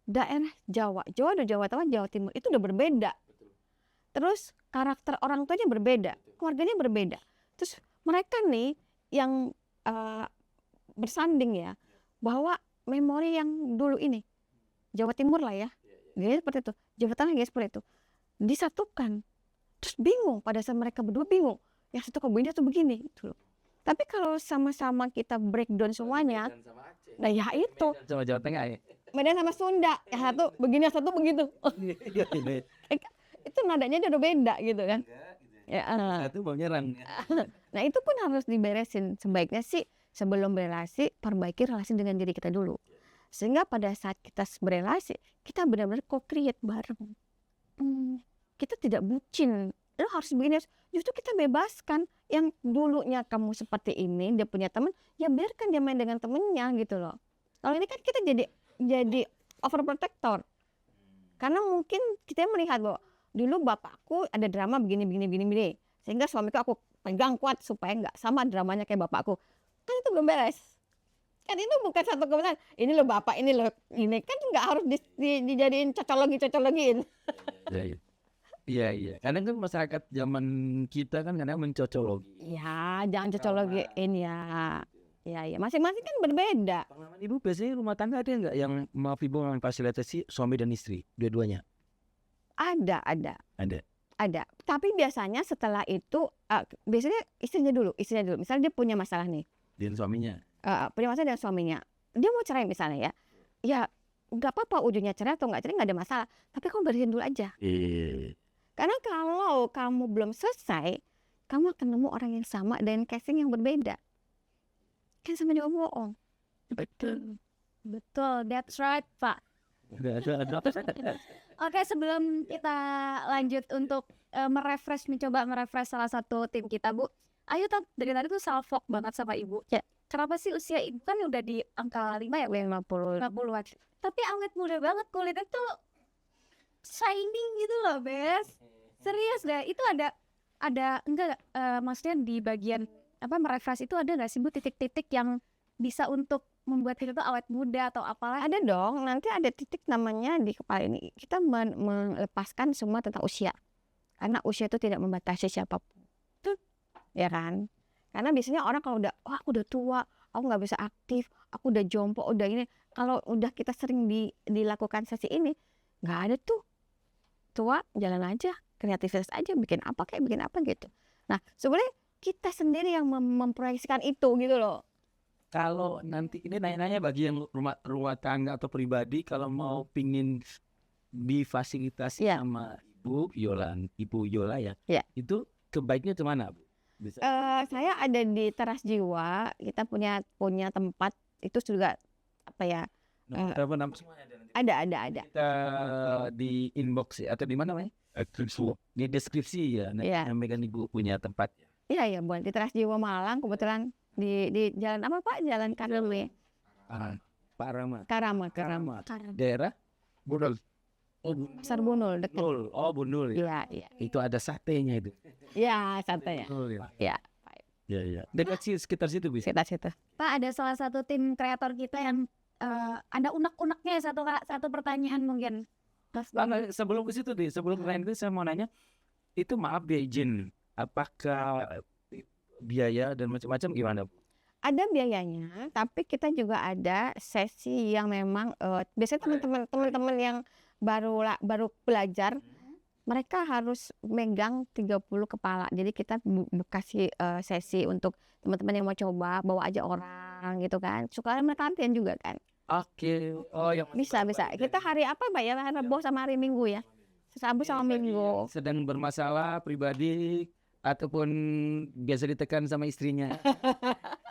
Jawa Tengah, Jawa Timur itu udah berbeda. Terus karakter orang tuanya berbeda, keluarganya berbeda. Terus mereka nih yang bersanding ya bahwa memori yang dulu ini Jawa Timur lah ya, gaya seperti itu, Jawa Tengah gaya seperti itu, disatukan. Terus bingung, pada saat mereka berdua bingung, yang satu kebunnya tuh begini gitu loh. Tapi kalau sama-sama kita breakdown semuanya, nah ya itu sama Jawa Tengah ya. Medan sama Sunda, yang satu begini, yang satu begitu. Itu nadanya udah beda gitu kan. Itu mau nyerang. Nah itu pun harus diberesin. Sebaiknya sih sebelum berelasi, perbaiki relasi dengan diri kita dulu. Sehingga pada saat kita berelasi, kita benar-benar co-create bareng. Kita tidak bucin. Lo harus begini. Justru kita bebaskan. Yang dulunya kamu seperti ini, dia punya teman, ya biarkan dia main dengan temennya gitu loh. Kalau ini kan kita jadi overprotector. Karena mungkin kita melihat bahwa dulu bapakku ada drama begini. Sehingga suamiku aku pegang kuat supaya nggak sama dramanya kayak bapakku. Kan itu belum beres. Kan itu bukan satu kebenaran. Ini loh bapak, ini loh ini kan nggak harus dijadiin cocologiin. Iya. Kadang kan masyarakat zaman kita kan kadang mencocologi. Ya, jangan cocologiin ya. Ya, masing-masing kan berbeda. Pengalaman ibu biasanya rumah tangga ada nggak yang maaf ibu memfasilitasi suami dan istri dua-duanya? Ada. Ada. Tapi biasanya setelah itu biasanya istrinya dulu. Misalnya dia punya masalah nih. Dan suaminya? Punya masalah dengan suaminya. Dia mau cerai misalnya ya. Ya nggak apa-apa ujungnya cerai atau nggak cerai nggak ada masalah. Tapi kamu beresin dulu aja. Karena kalau kamu belum selesai, kamu akan nemu orang yang sama dengan casing yang berbeda. Kan sama dia bohong. Betul, that's right, Pak. Oke, sebelum kita lanjut untuk mencoba merefresh salah satu tim kita, Bu. Ayu dari tadi tuh salfok banget sama Ibu. Ya. Kenapa sih usia Ibu kan udah di angka 5 ya, 50-an. Tapi awet muda banget, kulitnya tuh shining gitu loh, Bes. Serius deh, itu ada enggak maksudnya di bagian merefresh itu ada nggak sih Bu titik-titik yang bisa untuk membuat kita tuh awet muda atau apalah? Ada dong, nanti ada titik namanya di kepala ini. Kita melepaskan semua tentang usia. Karena usia itu tidak membatasi siapapun. Ya kan? Karena biasanya orang kalau udah, aku udah tua, aku nggak bisa aktif, aku udah jompo, udah ini. Kalau udah kita sering dilakukan sesi ini, nggak ada tuh. Tua, jalan aja, kreativitas aja, bikin apa gitu. Nah, sebenarnya kita sendiri yang memproyeksikan itu gitu loh. Kalau nanti ini nanya-nanya bagi yang rumah tangga atau pribadi, kalau mau pingin difasilitasi sama Ibu Yola ya, itu kebaiknya kemana, Bu? Bisa. Saya ada di Teras Jiwa, kita punya tempat itu juga Nama semuanya ada. Kita di inbox ya, atau di mana namanya? Di deskripsi ya. Sampaikan Ibu punya tempat. Iya, buat di Teras Jiwa Malang kebetulan di jalan apa Pak? Jalan Karame. Karama. Daerah Bunul. Pasar Bunul dekat. Bunul ya. Iya. Itu ada satenya itu. Iya, satenya. Iya. Dekat sekitar situ bisa. Sekitar situ. Pak, ada salah satu tim kreator kita yang ada unek-uneknya satu pertanyaan mungkin. Sebelum ke situ sebelum lain itu saya mau nanya, itu maaf dia izin, apakah biaya dan macam-macam gimana, Bu? Ada biayanya, tapi kita juga ada sesi yang memang biasanya teman-teman yang baru belajar, mereka harus megang 30 kepala. Jadi kita kasih sesi untuk teman-teman yang mau coba, bawa aja orang gitu kan. Suka mereka latihan juga kan. Oke. Yang bisa. Kita hari apa Mbak ya? Hari Rabu sama hari Minggu ya. Rabu sama Minggu. Sedang bermasalah pribadi ataupun biasa ditekan sama istrinya.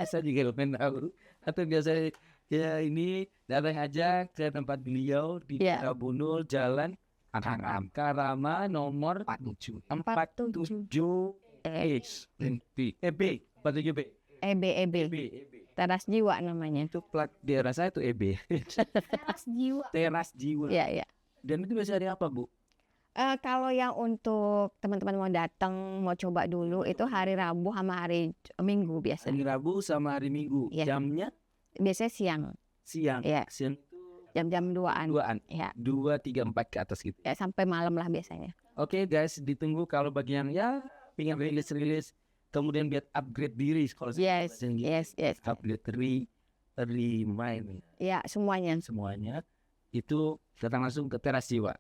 Saya juga belum tahu. Atau biasa ya ini datang aja ke tempat beliau di Bunul Jalan Karama nomor 47 EB. Teras Jiwa namanya. Itu plat daerah saya itu EB. Teras Jiwa. Iya. Dan itu biasanya hari apa, Bu? Kalau yang untuk teman-teman mau datang, mau coba dulu itu hari Rabu sama hari Minggu biasanya. Hari Rabu sama hari Minggu. Jamnya? Biasanya siang. Iya. Siang itu jam-jam 2-an. Ya. 2, 3, 4 ke atas gitu. Ya, sampai malam lah biasanya. Oke, guys, ditunggu kalau bagi yang pengen rilis kemudian biar upgrade diri kalau yes. Upgrade mind. Ya, semuanya itu datang langsung ke Teras Jiwa.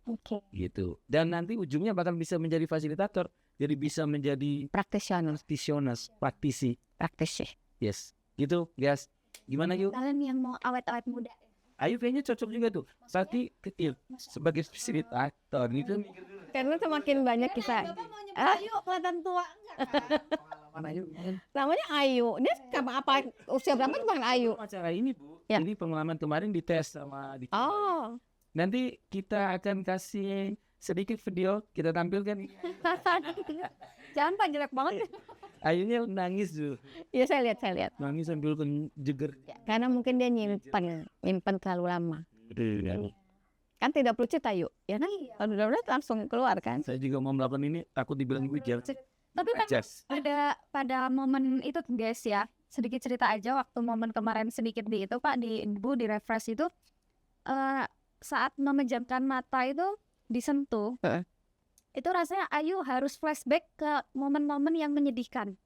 Oke. Gitu. Dan nanti ujungnya bakal bisa menjadi fasilitator, jadi bisa menjadi praktisi. Yes. Gitu, guys. Gimana yuk? Kalian yang mau awet-awet muda. Ayu kayaknya cocok juga tuh. Sakti kecil sebagai fasilitator gitu. Karena semakin banyak kita. Bapak mau nyebut Ayu kelihatan tua Namanya Ayu. Dia apa usia berapa cuma Ayu? Acara ini, Bu. Ini pengalaman kemarin dites sama Nanti kita akan kasih sedikit video kita tampilkan. Jangan Pak, jelek banget. Ayunya nangis tuh. Iya, saya lihat. Nangis sambil jeger. Karena mungkin dia nyimpan terlalu lama. Kan tidak perlu cerita Ayu, ya kan? Kalau udah langsung keluar kan. Saya juga mau melakukan ini, takut dibilang gue Tapi kan Adjust. pada momen itu guys ya, sedikit cerita aja waktu momen kemarin sedikit di itu Pak, di Bu di refresh itu saat memejamkan mata itu disentuh, itu rasanya Ayu harus flashback ke momen-momen yang menyedihkan.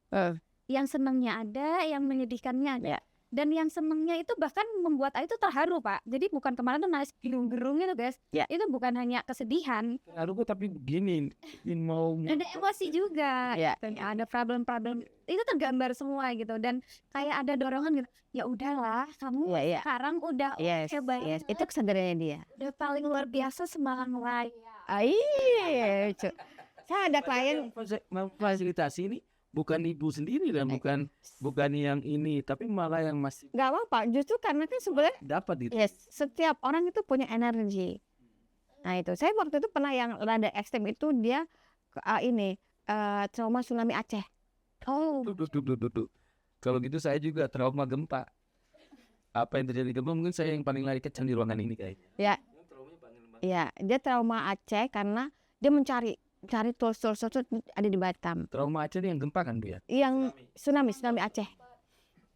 Yang senangnya ada, yang menyedihkannya ada. Ya. Dan yang senangnya itu bahkan membuat Ayu tuh terharu Pak. Jadi bukan kemarin tuh nangis gerung-gerung gitu guys. Ya. Itu bukan hanya kesedihan, Aduh, tapi begini, ini mau ada emosi juga. Ya. Gitu. Ada problem-problem itu tergambar semua gitu. Dan kayak ada dorongan gitu. Ya udahlah, kamu Ya. sekarang udah Yes, hebat, yes. Itu kesadarannya dia. udah paling luar biasa semalang raya. Iya, saya ada klien memfasilitasi ini bukan ibu sendiri dan bukan yang ini, tapi malah yang masih nggak apa-apa. Justru karena kan sebenarnya dapat itu. yes, setiap orang itu punya energi. Nah itu, saya waktu itu pernah yang rada ekstrem itu dia trauma tsunami Aceh. Oh, Tuh. Kalau gitu saya juga trauma gempa. Apa yang terjadi gempa mungkin saya yang paling lari kencang di ruangan ini kayaknya. Ya, ya, dia trauma Aceh karena dia cari tools ada di Batam. Trauma Aceh ini yang gempa kan Bu ya? Yang tsunami Aceh.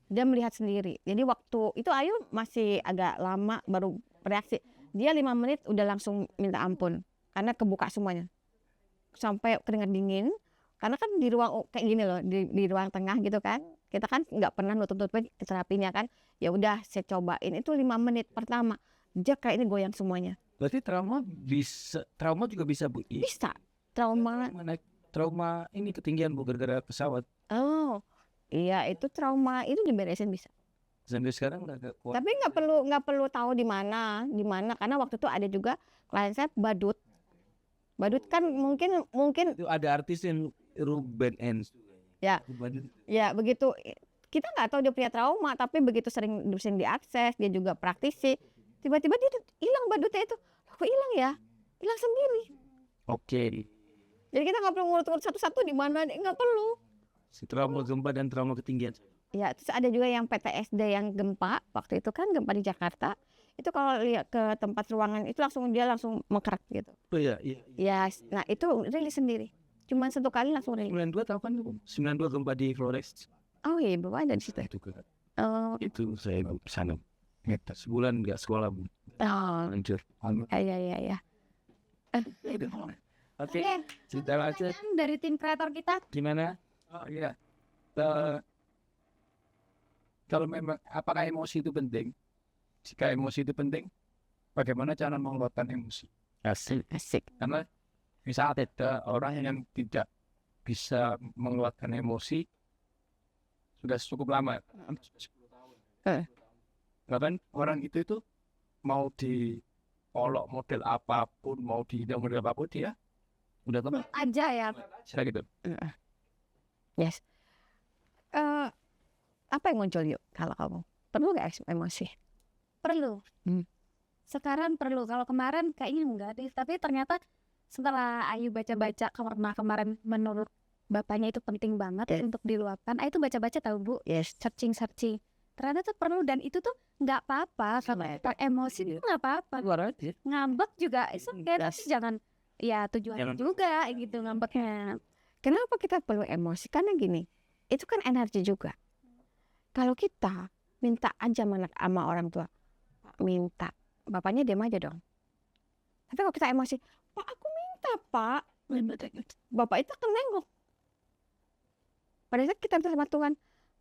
Dia melihat sendiri. Jadi waktu itu Ayu masih agak lama baru bereaksi. Dia 5 menit udah langsung minta ampun karena kebuka semuanya. Sampai keringat dingin. Karena kan di ruang kayak gini loh, di ruang tengah gitu kan. Kita kan nggak pernah nutup-nutupin terapinya kan. Ya udah saya cobain itu 5 menit pertama. Dia kayak ini goyang semuanya. Berarti trauma juga bisa Bu. Bisa. Trauma ini ketinggian Bu gara-gara pesawat. Oh. Iya, itu trauma itu diberesin bisa. Sampai sekarang nggak kuat. Tapi nggak perlu tahu di mana karena waktu itu ada juga klien saya badut kan mungkin Itu ada artis yang Ruben Ens. Ya. Ya begitu kita nggak tahu dia punya trauma, tapi begitu sering diakses, dia juga praktisi, tiba-tiba dia hilang badutnya itu. Kok hilang ya? Hilang sendiri. Oke. Jadi kita nggak perlu ngurut-ngurut satu-satu di mana, nggak perlu. Trauma gempa dan trauma ketinggian. Ya, terus ada juga yang PTSD yang gempa, waktu itu kan gempa di Jakarta, itu kalau lihat ke tempat ruangan itu langsung mengkerak gitu. Oh iya. Ya, nah itu rilis sendiri. Cuman 1 kali langsung rilis. 92 tahu kan Bu? 92 gempa di Flores. Oh iya, Bapak ada di situ. Oh, Itu saya di sana. Sebulan nggak sekolah Bu. Hancur. iya. Oke. Cerita aja pertanyaan dari tim kreator kita. gimana? Oh iya. Kalau memang apakah emosi itu penting? Jika emosi itu penting, bagaimana cara mengeluarkan emosi? Asik. Karena misalnya ada orang yang tidak bisa mengeluarkan emosi sudah cukup lama, sudah 10 tahun. Bahkan orang itu mau diolok model apapun, mau dihidang model apapun dia udah teman Aja ya. saya gitu. Yes. Apa yang muncul yuk kalau kamu? Perlu nggak emosi? Perlu. Sekarang perlu. Kalau kemarin kayaknya enggak deh. Tapi ternyata setelah Ayu baca-baca karena kemarin menurut bapaknya itu penting banget untuk diluapkan. Ayu tuh baca-baca tahu Bu. Yes. Searching. Ternyata tuh perlu dan itu tuh nggak apa-apa. Kalau emosi itu nggak apa-apa. Ngambek juga jangan ya tujuan juga gitu ngambeknya. Kenapa kita perlu emosi? Karena gini, itu kan energi juga. Kalau kita minta aja sama orang tua, Pak minta, bapaknya diam aja dong. Tapi kalau kita emosi, Pak aku minta Pak, bapak itu akan nengok. Pada saat kita minta sama Tuhan,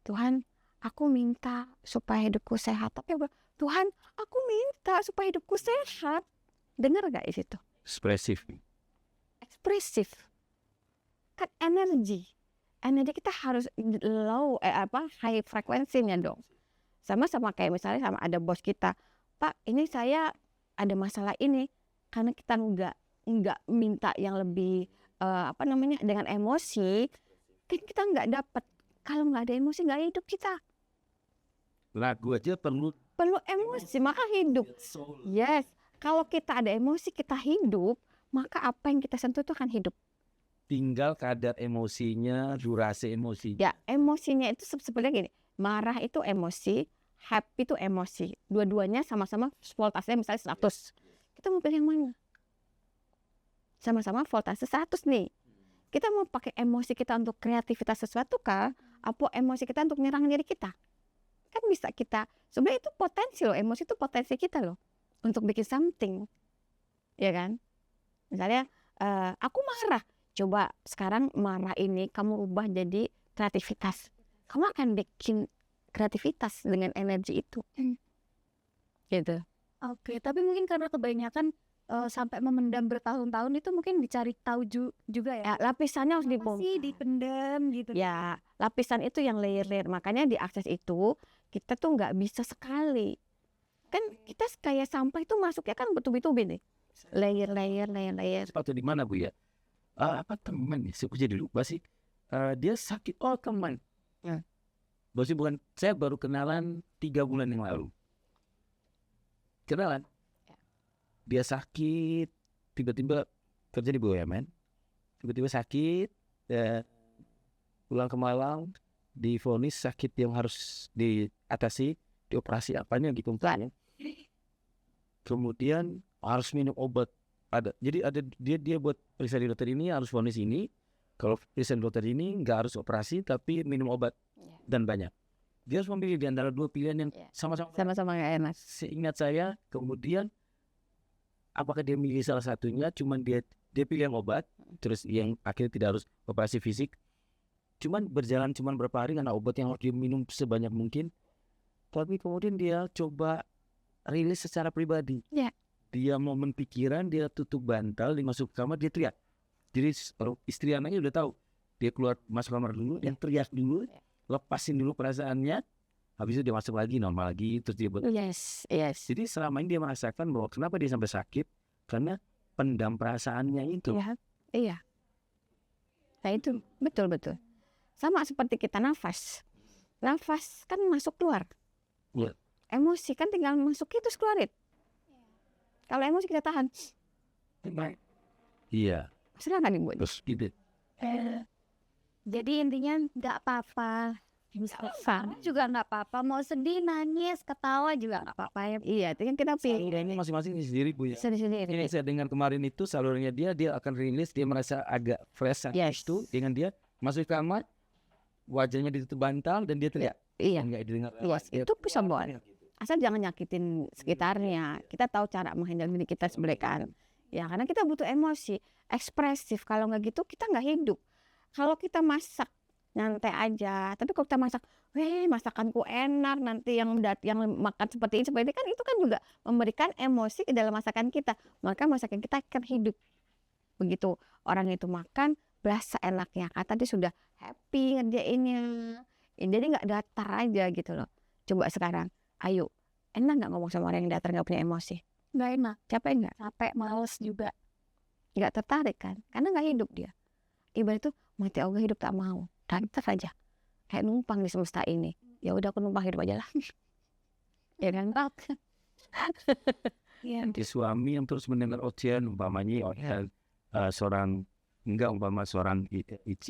Tuhan aku minta supaya hidupku sehat. Tapi Tuhan aku minta supaya hidupku sehat. Dengar gak di situ? Ekspresif. Kan energi kita harus high frekuensinya dong. Sama kayak misalnya sama ada bos kita, Pak ini saya ada masalah ini, karena kita nggak minta yang lebih dengan emosi, kan kita nggak dapat. Kalau nggak ada emosi nggak hidup kita. Lagu aja perlu emosi maka hidup. Yes, kalau kita ada emosi kita hidup, maka apa yang kita sentuh itu akan hidup. Tinggal kadar emosinya, durasi emosi. Ya, emosinya itu sebenarnya gini, marah itu emosi, happy itu emosi. Dua-duanya sama-sama voltasenya misalnya 100. Kita mau pilih yang mana? Sama-sama voltase 100 nih. Kita mau pakai emosi kita untuk kreativitas sesuatu kah? Apa emosi kita untuk nyerang diri kita? Kan bisa kita, sebenarnya itu potensi loh, emosi itu potensi kita loh untuk bikin something, ya kan? Misalnya aku marah, coba sekarang marah ini kamu ubah jadi kreativitas, kamu akan bikin kreativitas dengan energi itu, gitu. Oke, tapi mungkin karena kebanyakan sampai memendam bertahun-tahun itu mungkin dicari tahu juga ya. Lapisannya harus Kenapa sih dipendam gitu? Ya, lapisan itu yang layer-layer. Makanya di akses itu kita tuh nggak bisa sekali. Kan kita kayak sampah itu masuknya kan bertubi-tubi nih. Layer. Sepatu di mana Bu ya? Apa teman ya? Saya jadi lupa sih. Dia sakit. Oh teman. Bosnya bukan. Saya baru kenalan 3 bulan yang lalu. Kenalan. Dia sakit. Tiba-tiba kerja di BUMN. Tiba-tiba sakit. Pulang ke Malang. Divonis sakit yang harus diatasi. Dioperasi apanya gitu. Kemudian harus minum obat. Jadi dia buat periksa di dokter ini harus vonis ini. Kalau periksa di dokter ini nggak harus operasi tapi minum obat dan banyak. Dia harus memilih di antara 2 pilihan yang Sama-sama nggak enak. Seingat saya, kemudian apakah dia milih salah satunya? Cuman dia pilih yang obat, terus yang akhirnya tidak harus operasi fisik. Cuman berjalan berapa hari karena obat yang harus dia minum sebanyak mungkin. Tapi kemudian dia coba rilis secara pribadi. Dia momen pikiran, dia tutup bantal, dia masuk ke kamar, dia teriak. Jadi istri anaknya udah tahu. Dia keluar masuk kamar dulu, dia teriak dulu, lepasin dulu perasaannya. Habis itu dia masuk lagi, normal lagi, terus dia Yes. Jadi selama ini dia merasakan bahwa kenapa dia sampai sakit, karena pendam perasaannya itu. Iya. Nah itu betul. Sama seperti kita nafas kan masuk keluar. Emosi kan tinggal masuk terus keluarin. Kalau emosi kita tahan, Iya. masalah nggak nih buat? Terus gitu. Jadi intinya nggak apa-apa. Sama juga nggak apa-apa. Mau sedih, nangis, ketawa juga nggak apa-apa ya. Iya, itu kan kita pilih Ini masing-masing sendiri Bu ya. sendiri. Ini saya dengar kemarin itu salurnya dia akan rilis, dia merasa agak fresh itu dengan dia masuk ke kamar, wajahnya ditutup bantal dan dia teriak. Iya. Enggak didengar. Itu bisa boleh. Asal jangan nyakitin sekitarnya. Kita tahu cara menghandle diri kita sebenarnya kan. Ya karena kita butuh emosi, ekspresif. Kalau nggak gitu kita nggak hidup. Kalau kita masak nyantai aja. Tapi kalau kita masak, masakanku enak. Nanti yang makan seperti ini kan itu kan juga memberikan emosi ke dalam masakan kita. Maka masakan kita akan hidup. Begitu orang itu makan, berasa enaknya. Kata dia sudah happy ngerjainnya. Jadi nggak datar aja gitu loh. Coba sekarang. Ayo, enak nggak ngomong sama orang yang datar nggak punya emosi? Nggak enak. Capek nggak? Capek, males juga. Nggak tertarik kan? Karena nggak hidup dia. Ibarat itu mati Allah hidup tak mau. Datar aja. Kayak numpang di semesta ini. Ya udah aku numpang hidup aja lah. Ya kan? Di suami yang terus mendengar ocehan umpamanya seorang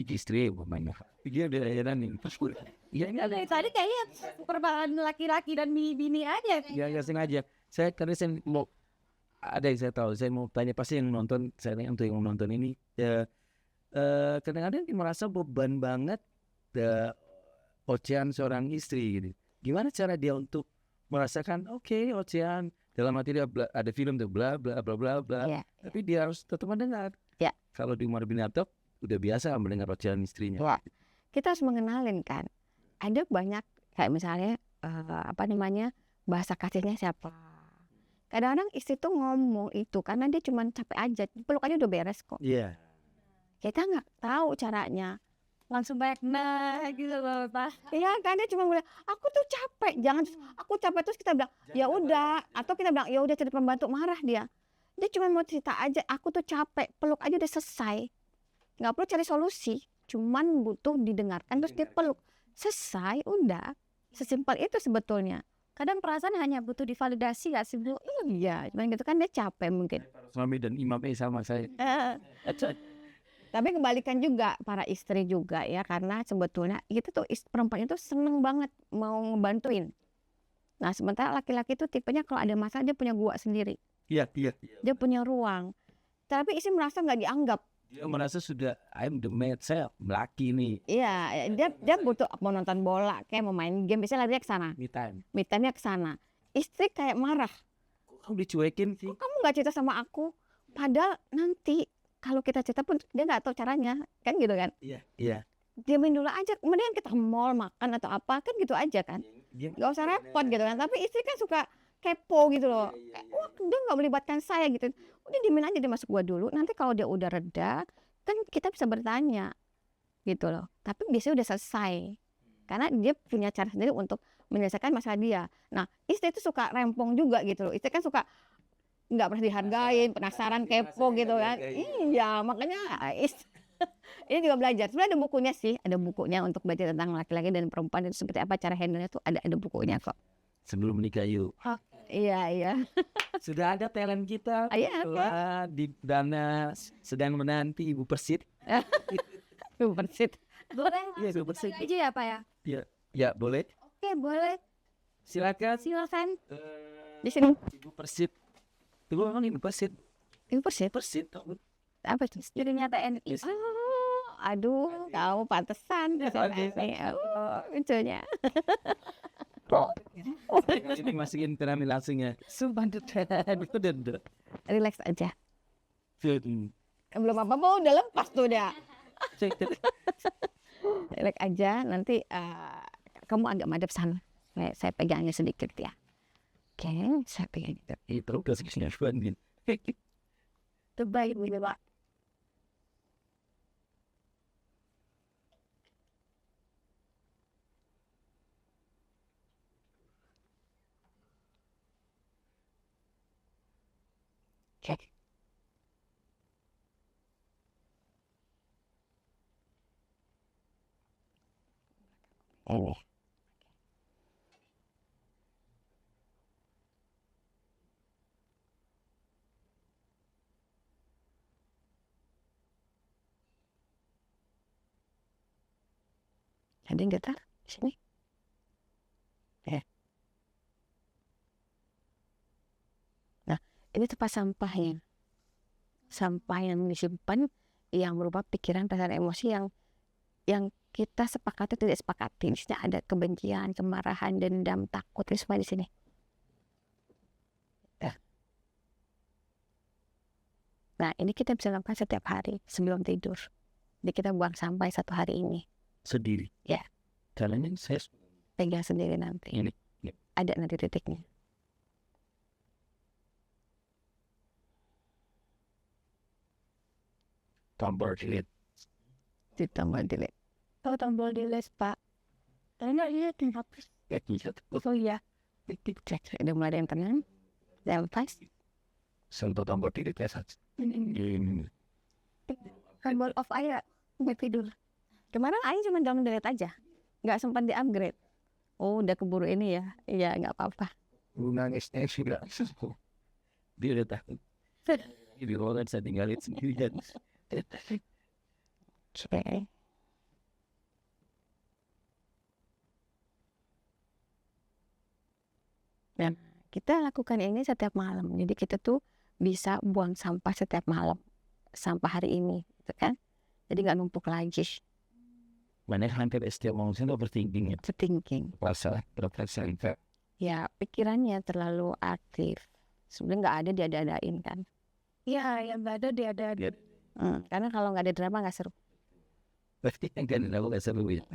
istri umpamanya. Dia udah heran nih. Iya ini ada. Tadi kayaknya perbedaan laki-laki dan bini aja. Ya sengaja. Karena saya mau ada yang saya tahu. Saya mau tanya pasti yang nonton. Saya tanya untuk yang nonton ini. Kadang-kadang merasa beban banget ocehan seorang istri gitu. Gimana cara dia untuk merasakan ocehan dalam hati dia ada film tuh bla bla bla bla bla. Tapi dia harus tetap mendengar. Kalau di Umar bin Khattab udah biasa mendengar ocehan istrinya. Kita harus mengenalin kan. Ada banyak kayak misalnya bahasa kasihnya siapa. Kadang-kadang istri tuh ngomong itu karena dia cuma capek aja, peluk aja udah beres kok. Iya. Kita nggak tahu caranya. Langsung banyak gitu loh Pak. Iya kan dia cuma bilang aku tuh capek, jangan aku capek terus kita bilang ya udah atau kita bilang ya udah cari pembantu, marah dia. Dia cuma mau cerita aja aku tuh capek, peluk aja udah selesai. Nggak perlu cari solusi, cuman butuh didengarkan terus dia peluk. Selesai, udah. Sesimpel itu sebetulnya. Kadang perasaan hanya butuh divalidasi gak sih Bu? Iya, cuman gitu kan dia capek mungkin. Suami dan imam sama saya. Tapi kebalikan juga para istri juga ya, karena sebetulnya kita tuh perempuan itu seneng banget mau ngebantuin. Nah sementara laki-laki itu tipenya kalau ada masalah dia punya gua sendiri. Iya. Dia punya ruang. Tapi istri merasa nggak dianggap. Dia merasa sudah I'm the man, saya laki nih. Iya, dia butuh mau nonton bola, kayak mau main game, biasanya larinya ke sana. Me time. Me time-nya ke sana. Istri kayak marah. Kok kamu dicuekin sih? Kok kamu nggak cerita sama aku? Padahal nanti kalau kita cerita pun dia nggak tahu caranya, kan gitu kan? Iya. Diamin dulu aja, kemudian kita ke mall makan atau apa, kan gitu aja kan? Gak usah repot gitu kan. Tapi istri kan suka kepo gitu loh. Kayak, wah dia nggak melibatkan saya gitu. Udah diemin aja, dia masuk gua dulu. Nanti kalau dia udah reda, kan kita bisa bertanya gitu loh. Tapi biasanya udah selesai. Karena dia punya cara sendiri untuk menyelesaikan masalah dia. Nah, istri itu suka rempong juga gitu loh. Istri kan suka nggak pernah dihargain, penasaran, kepo gitu kan. Iya, makanya ini juga belajar. Sebenarnya ada bukunya sih, ada bukunya untuk belajar tentang laki-laki dan perempuan itu seperti apa cara handle-nya tuh ada bukunya kok. Sebelum menikah yuk. Iya. Sudah ada talent kita. Iya, Wah, di Dana sedang menanti Ibu Persit. Persit. Boleh Iya, langsung bersih. aja ya Pak ya? Ya, boleh. Oke, boleh. Silakan. Di sini. Ibu Persit. Tunggu, memang Ibu Persit. Ini Persit. Persit. Apa tuh? Jadinya TNI. Yes. Oh, aduh, kamu pantesan. Lucunya. Ini masukin piramid langsung ya. Sumpah Udah. relax aja. Belum apa-apa udah lepas tuh dia. Relax aja, nanti kamu agak madep sana. Saya pegangnya sedikit ya. Oke, saya pegang gitu. Itu kasihnya Fuandin. Terbaik gitu Pak. Oke. Ini. Ada yang getar di sini? Nah, ini tempat sampahnya. Sampah yang disimpan yang berupa pikiran, perasaan, emosi yang kita sepakati atau tidak sepakati. Di sini ada kebencian, kemarahan, dendam, takut, itu semua di sini. Nah, ini kita bisa lakukan setiap hari sebelum tidur. Jadi kita buang sampah satu hari ini. Sendiri. Ya. Karena ini saya Pegang sendiri nanti. Ini. Ada nanti titiknya. tombol delete. Ditambah delete. Oh, tombol delete Pak. Karena ini hapus. Oh iya. Cek, udah mulai ada yang tenang. Jangan lepas. Sentuh tombol delete ya saja. Ini. Tombol off aja. Buat tidur. Kemarin Aing cuma download delete aja. Nggak sempat di-upgrade. Oh, udah keburu ini ya. Iya, nggak apa-apa. Nangisnya sudah. Dia udah takut. Di ruangan saya tinggalin sendirian. Oke. Dan kita lakukan ini setiap malam. Jadi kita tuh bisa buang sampah setiap malam. Sampah hari ini, gitu kan? Jadi nggak numpuk lagi. Mana hampir setiap manusia itu overthinking ya. Overthinking. Masalah profesional. Ya, pikirannya terlalu aktif. Sebenarnya nggak ada diada-adain kan. Iya, yang nggak ada dia ada. Karena kalau nggak ada drama nggak seru. Pasti kan aku nggak seru ya.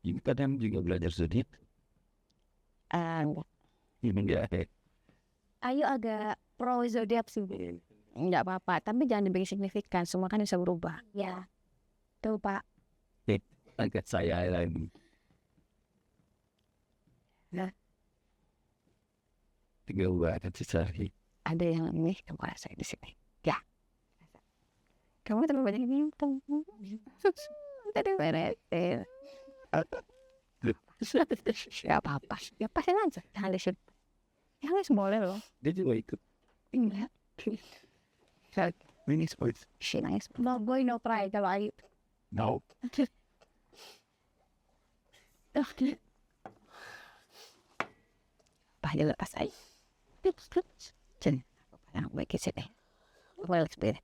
Ini kadang juga belajar zodiak. Enggak. Ini enggak. Ayo agak pro zodiak sih. Nggak apa-apa. Tapi jangan dibikin signifikan. Semua kan bisa berubah. Ya. Tuh Pak. Angkat saya lagi. Nah. 3 bulan sehari. Ada yang ini kamu rasain di sini. Ya. Kamu terlalu banyak ngimpung. Tadi beresin. Ya apa-apa. Ya pasin aja. Jangan disun. Ya nggak boleh loh. Dia juga ikut. Enggak. Ini sports. Nangis. No boy no cry kalau Ayu. No. Apa aja lepas aja. Jangan. Yang baik sini. Relax, breathe.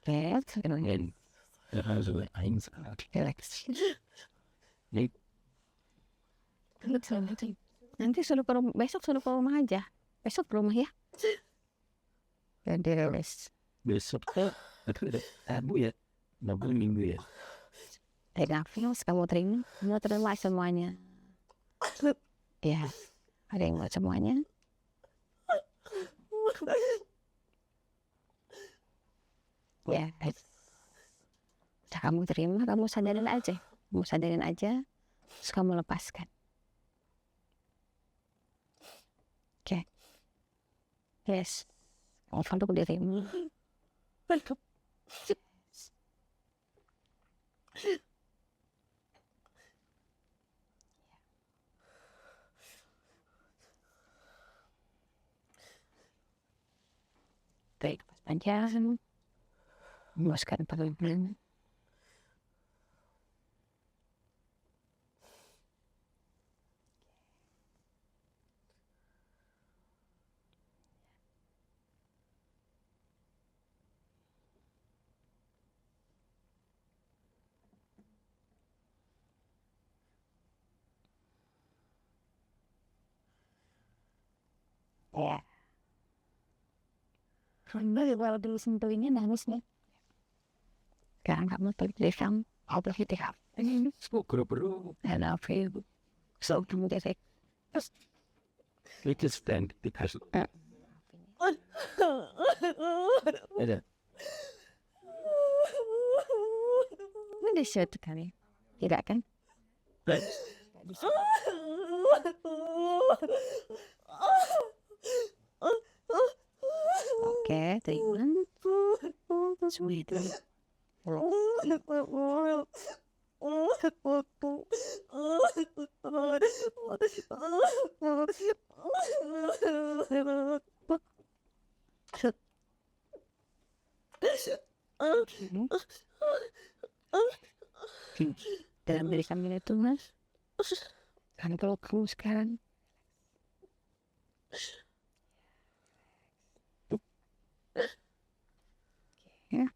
Relax, relax. Nanti suruh ke rumah, besok suruh ke rumah aja. Besok ke rumah ya. Jadi relax. Besok Rabu ya, Rabu Minggu ya. Nafas, kamu terima semuanya. Ya, ada yang mau semuanya. Ya, udah kamu terima, kamu sadarin aja, terus kamu lepaskan. Oke. Yes, kamu untuk dirimu. Baik, panjang. Lepaskan pelan-pelan. Ya. Kalau dulu sentuhinnya nangis nih. Sekarang kamu pergi dari kamu. I'll be here. Bro. I love you. So kamu dari. We just stand because. Ada. Udah shoot kali. Tidak kan? Oke, terima. Sweet. Dalam diri kami itu mas, kan kalau kamu sekarang ya.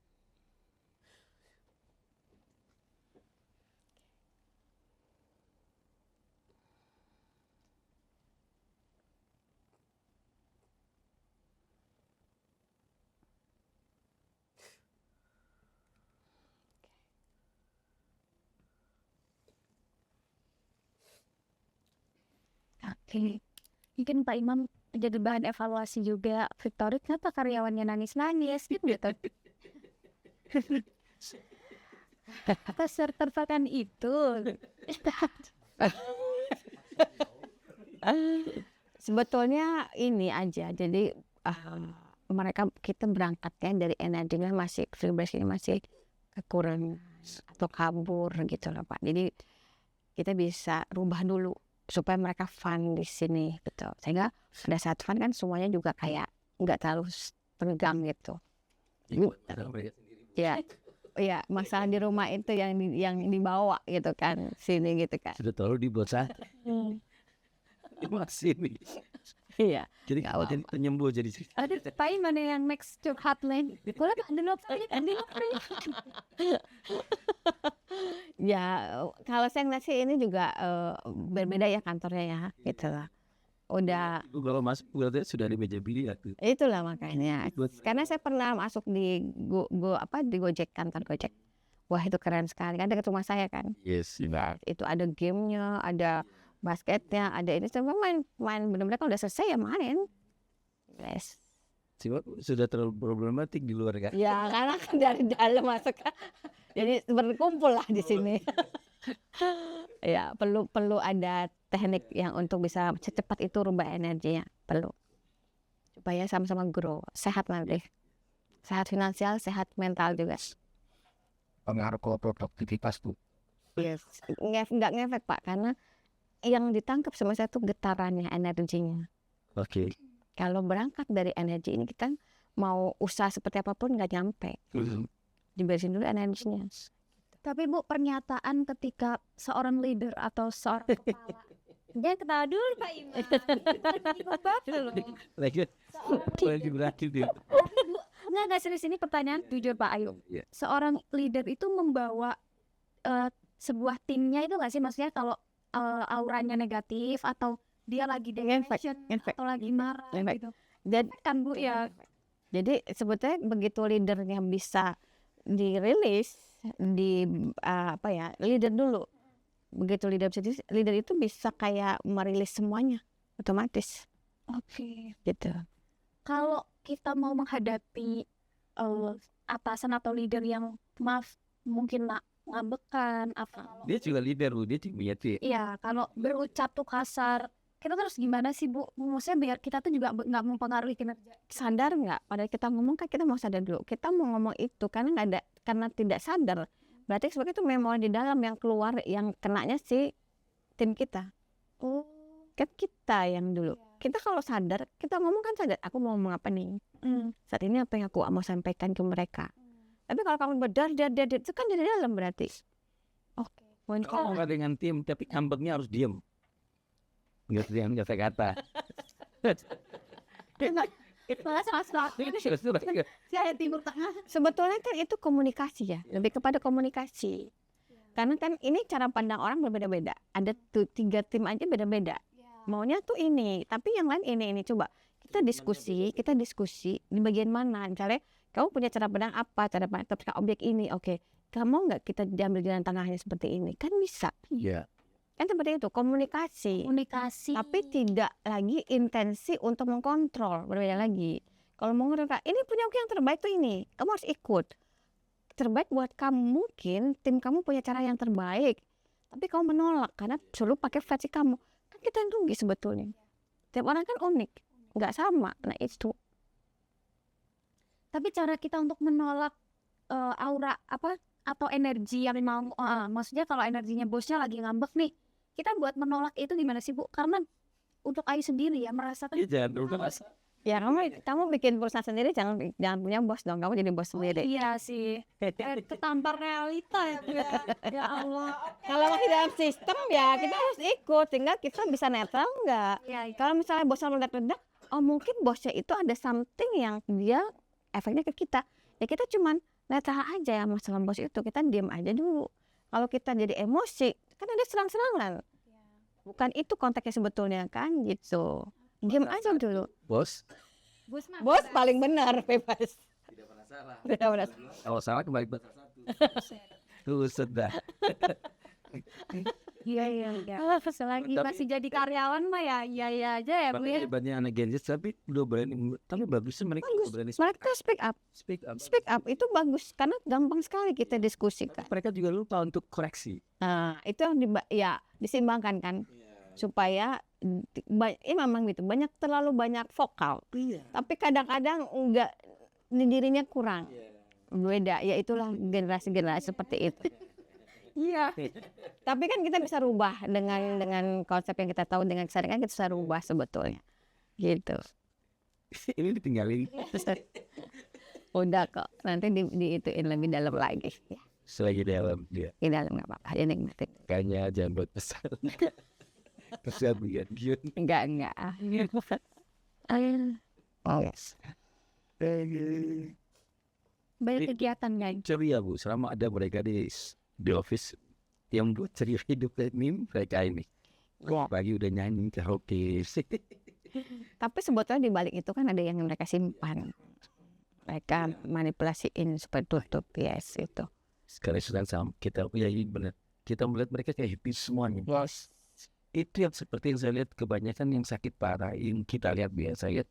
Oke. Mungkin Pak Imam jadi bahan evaluasi juga. Victoria kenapa karyawannya nangis-nangis gitu. Tersertakan itu. Sebetulnya ini aja, jadi kita berangkatnya dari energinya masih vibrasinya masih kekurangan atau kabur gitu loh Pak. Jadi kita bisa rubah dulu supaya mereka fun di sini gitu. Sehingga pada saat fun kan semuanya juga kayak nggak terlalu tegang gitu. Ya, masalah di rumah itu yang dibawa gitu kan sini gitu kan. Sudah terlalu dibuat saya. Masih nih. Iya. Jadi kalau jadi penyembuh jadi. Ada Pak Imam yang next to hotline. Boleh Ya, kalau saya ngeliat sih ini juga berbeda ya kantornya ya, gitu lah. Udah. Kalau masuk berarti sudah di meja biliar tuh. Itulah makanya. Karena saya pernah masuk di di Gojek, kantor Gojek. Wah itu keren sekali. Kan dekat rumah saya kan. Yes, Itu ada gamenya, ada basketnya, ada ini semua main benar-benar kalau udah selesai ya main. Yes. Sudah terlalu problematik di luar kan? Ya karena kan dari dalam masuk kan. Jadi berkumpul lah di sini. Ya perlu ada teknik yang untuk bisa secepat itu rubah energinya, perlu supaya sama-sama grow, sehat nanti, sehat finansial, sehat mental juga. Pengaruh ke produktivitas tuh. Yes, nggak ngefek Pak, karena yang ditangkap sama saya tuh getarannya, energinya. Oke. Kalau berangkat dari energi ini kita mau usaha seperti apapun nggak nyampe. diberesin dulu energinya. Tapi Bu, pernyataan ketika seorang leader atau seorang kepala jangan ketawa dulu Pak Iman. Bapak loh. Lagi berakhir dia. Nggak serius, ini pertanyaan jujur Pak Ayu. Iya. Seorang leader itu membawa sebuah timnya itu nggak sih, maksudnya kalau auranya negatif atau dia lagi depression atau lagi marah gitu. Jadi Kan Bu ya. Jadi sebetulnya begitu leadernya bisa dirilis leader dulu. Begitu leader itu bisa kayak merilis semuanya otomatis Oke. gitu. Kalau kita mau menghadapi atasan atau leader yang mungkin ngambekan apa, Dia juga leader, Bu. Dia juga tuh. iya kalau berucap tuh kasar, kita terus gimana sih Bu? Maksudnya biar kita tuh juga nggak mempengaruhi kinerja. Sadar nggak? Padahal kita ngomong kan kita mau sadar dulu. Kita mau ngomong itu karena tidak sadar. Berarti sebenarnya itu memori di dalam yang keluar, yang kenanya si tim kita. Oh. Kan kita yang dulu. Kita kalau sadar, kita ngomong kan sadar. Aku mau ngomong apa nih? Saat ini apa yang aku mau sampaikan ke mereka? Tapi kalau kamu berdar, itu kan dari dalam berarti. Oke. Kalau nggak dengan tim, tapi ngambeknya harus diem. Nggak kata. Saya Timur Tengah. Sebetulnya kan itu komunikasi ya, lebih kepada komunikasi. Karena kan ini cara pandang orang berbeda-beda. Ada 3 tim aja beda-beda. Maunya tuh ini, tapi yang lain ini. Coba kita diskusi di bagian mana? Misalnya kamu punya cara pandang apa? Cara pandang tentang objek ini, oke. Kamu nggak kita diambil jalan tengahnya seperti ini? Kan bisa. Iya. Kan seperti itu, komunikasi. Tapi tidak lagi intensi untuk mengkontrol, berbeda lagi. Kalau mau ngerti, ini punya aku yang terbaik tuh ini, kamu harus ikut. Terbaik buat kamu, mungkin tim kamu punya cara yang terbaik, tapi kamu menolak karena selalu pakai versi kamu. Kan kita yang rugi sebetulnya. Tiap orang kan unik, nggak sama. Nah itu. Tapi cara kita untuk menolak aura apa atau energi yang mau, maksudnya kalau energinya bosnya lagi ngambek nih, kita buat menolak itu gimana sih Bu? Karena untuk Ayu sendiri ya merasakan. Iya, jangan dulu kan. Ya kamu bikin perusahaan sendiri, jangan punya bos dong. Kamu jadi bos sendiri. Iya sih. Ketampar realita ya Bu ya. Ya Allah. Kalau masih dalam sistem ya kita harus ikut, sehingga kita bisa netral nggak. Iya. Kalau misalnya bosnya meledak-ledak, oh mungkin bosnya itu ada something yang dia efeknya ke kita. Ya kita cuman netral aja ya masalah bos itu, kita diam aja dulu. Kalau kita jadi emosi, kan ada serang-serangan. Bukan itu konteksnya sebetulnya kan gitu. Diam aja dulu. Bos Bos paling benar, bebas. tidak pernah salah. Tidak pernah. Kalau salah kembali ke satu. Tuh sudah. Iya. Selagi masih jadi karyawan mah ya iya aja ya Bu ya. Banyak anak Gen Z tapi udah berani, tapi bagusnya mereka Bagus. berani Mereka speak up. Speak up itu bagus karena gampang sekali kita diskusikan. Mereka juga lupa untuk koreksi. Nah, itu yang disimbangkan kan supaya memang gitu, terlalu banyak vokal. Tapi kadang-kadang enggak, dirinya kurang. Beda, ya itulah generasi-generasi seperti itu. Iya. Tapi kan kita bisa rubah dengan konsep yang kita tahu, dengan kesadaran kita bisa rubah sebetulnya. Gitu. Ini ditinggalin. Udah kok, nanti diituin lebih dalam lagi. Ya. Selagi dalam dia. Di dalam nggak apa-apa, ya nikmatin. Kayaknya jangan buat pesan. Pesan begini. Enggak. Oh yes. Banyak kegiatan kan. Ceria Bu, selama ada mereka di office yang buat ceria hidup ini mereka ini. Pagi udah nyanyi karaoke. Tapi sebetulnya di balik itu kan ada yang mereka simpan. Mereka manipulasiin supaya tutup, yes itu. Sekarang sedang sama kita, ya ini benar. Kita melihat mereka kayak happy semuanya. Yes. Itu yang seperti yang saya lihat kebanyakan yang sakit parah, yang kita lihat biasa ya.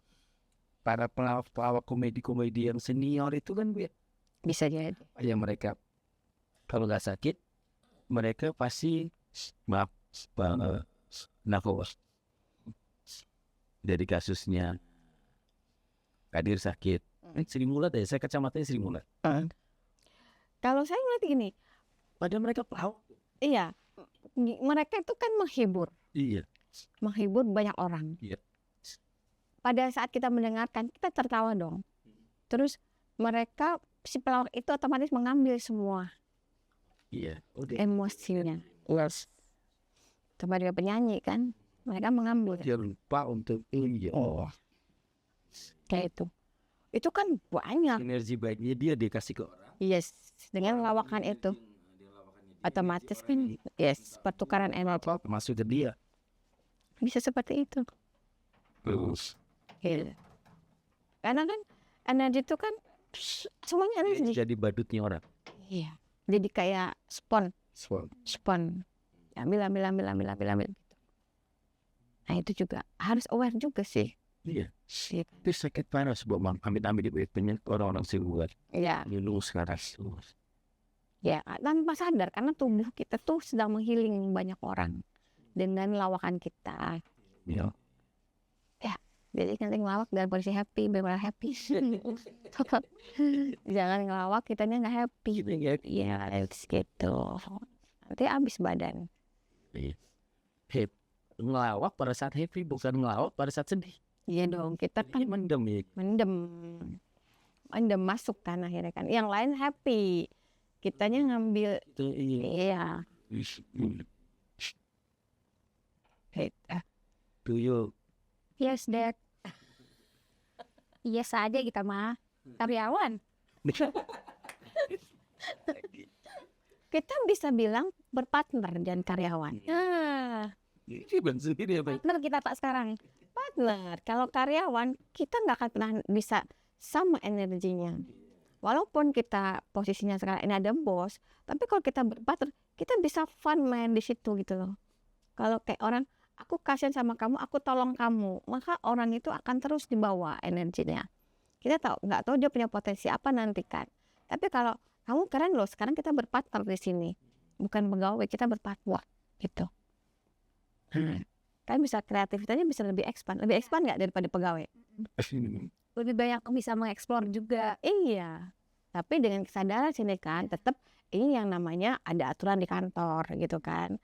Para pelawak komedi yang senior itu kan Bisa jadi. yang mereka kalau nggak sakit mereka pasti narkoba. Dari kasusnya Kadir sakit, Sri Mulat ya, saya kacamatanya Sri Mulat. Kalau saya ngeliat gini, Padahal mereka pelawak. iya, mereka itu kan menghibur banyak orang. Iya. Pada saat kita mendengarkan, kita tertawa dong. Terus mereka si pelawak itu otomatis mengambil semua Iya. Oke. emosinya. Yes. Coba dia penyanyi kan, mereka mengambil Dia lupa untuk kayak itu. Itu kan banyak. energi baiknya dia kasih ke orang. Yes, dengan lawakan itu otomatis kan, yes, pertukaran energi Apa masuk ke dia. bisa seperti itu. Terus Gitu. Karena kan energi itu kan semuanya energi. jadi badutnya orang. Iya. Jadi kayak spon. Ambil. Nah itu juga harus aware juga sih. Iya. Sih. Itu sakit parah sebab ambil penyakit orang-orang luar. Iya. Lu sekarang. Ya, tanpa sadar karena tubuh kita tuh sedang menghealing banyak orang dengan lawakan kita. Ya. Jadi nanti ngelawak dan polisi happy, benar happy. Jangan ngelawak kitanya nggak happy. Iya, gitu. Nanti habis badan. Ngelawak pada saat happy, bukan ngelawak pada saat sedih. Iya dong, kita kan Mendem ya. mendem masuk kan akhirnya kan. Yang lain happy, kitanya ngambil. Itu iya. Iya. Tuyul. Yes, Dad. Yes aja kita mah. Karyawan. Kita bisa bilang berpartner dan karyawan. Nah, Ini sendiri apa? partner kita tak sekarang. Partner, kalau karyawan kita nggak akan pernah bisa sama energinya. Walaupun kita posisinya sekarang ini ada bos, tapi kalau kita berpartner, kita bisa fun main di situ gitu loh. Kalau kayak orang, aku kasihan sama kamu, aku tolong kamu, maka orang itu akan terus dibawa energinya. Kita nggak tahu dia punya potensi apa nanti kan. Tapi kalau kamu keren loh, sekarang kita berpartner di sini, bukan pegawai, kita berpartner gitu. Kan bisa kreativitasnya bisa lebih expand nggak daripada pegawai? Lebih banyak bisa mengeksplor juga. Iya, tapi dengan kesadaran sini kan, tetap ini yang namanya ada aturan di kantor gitu kan,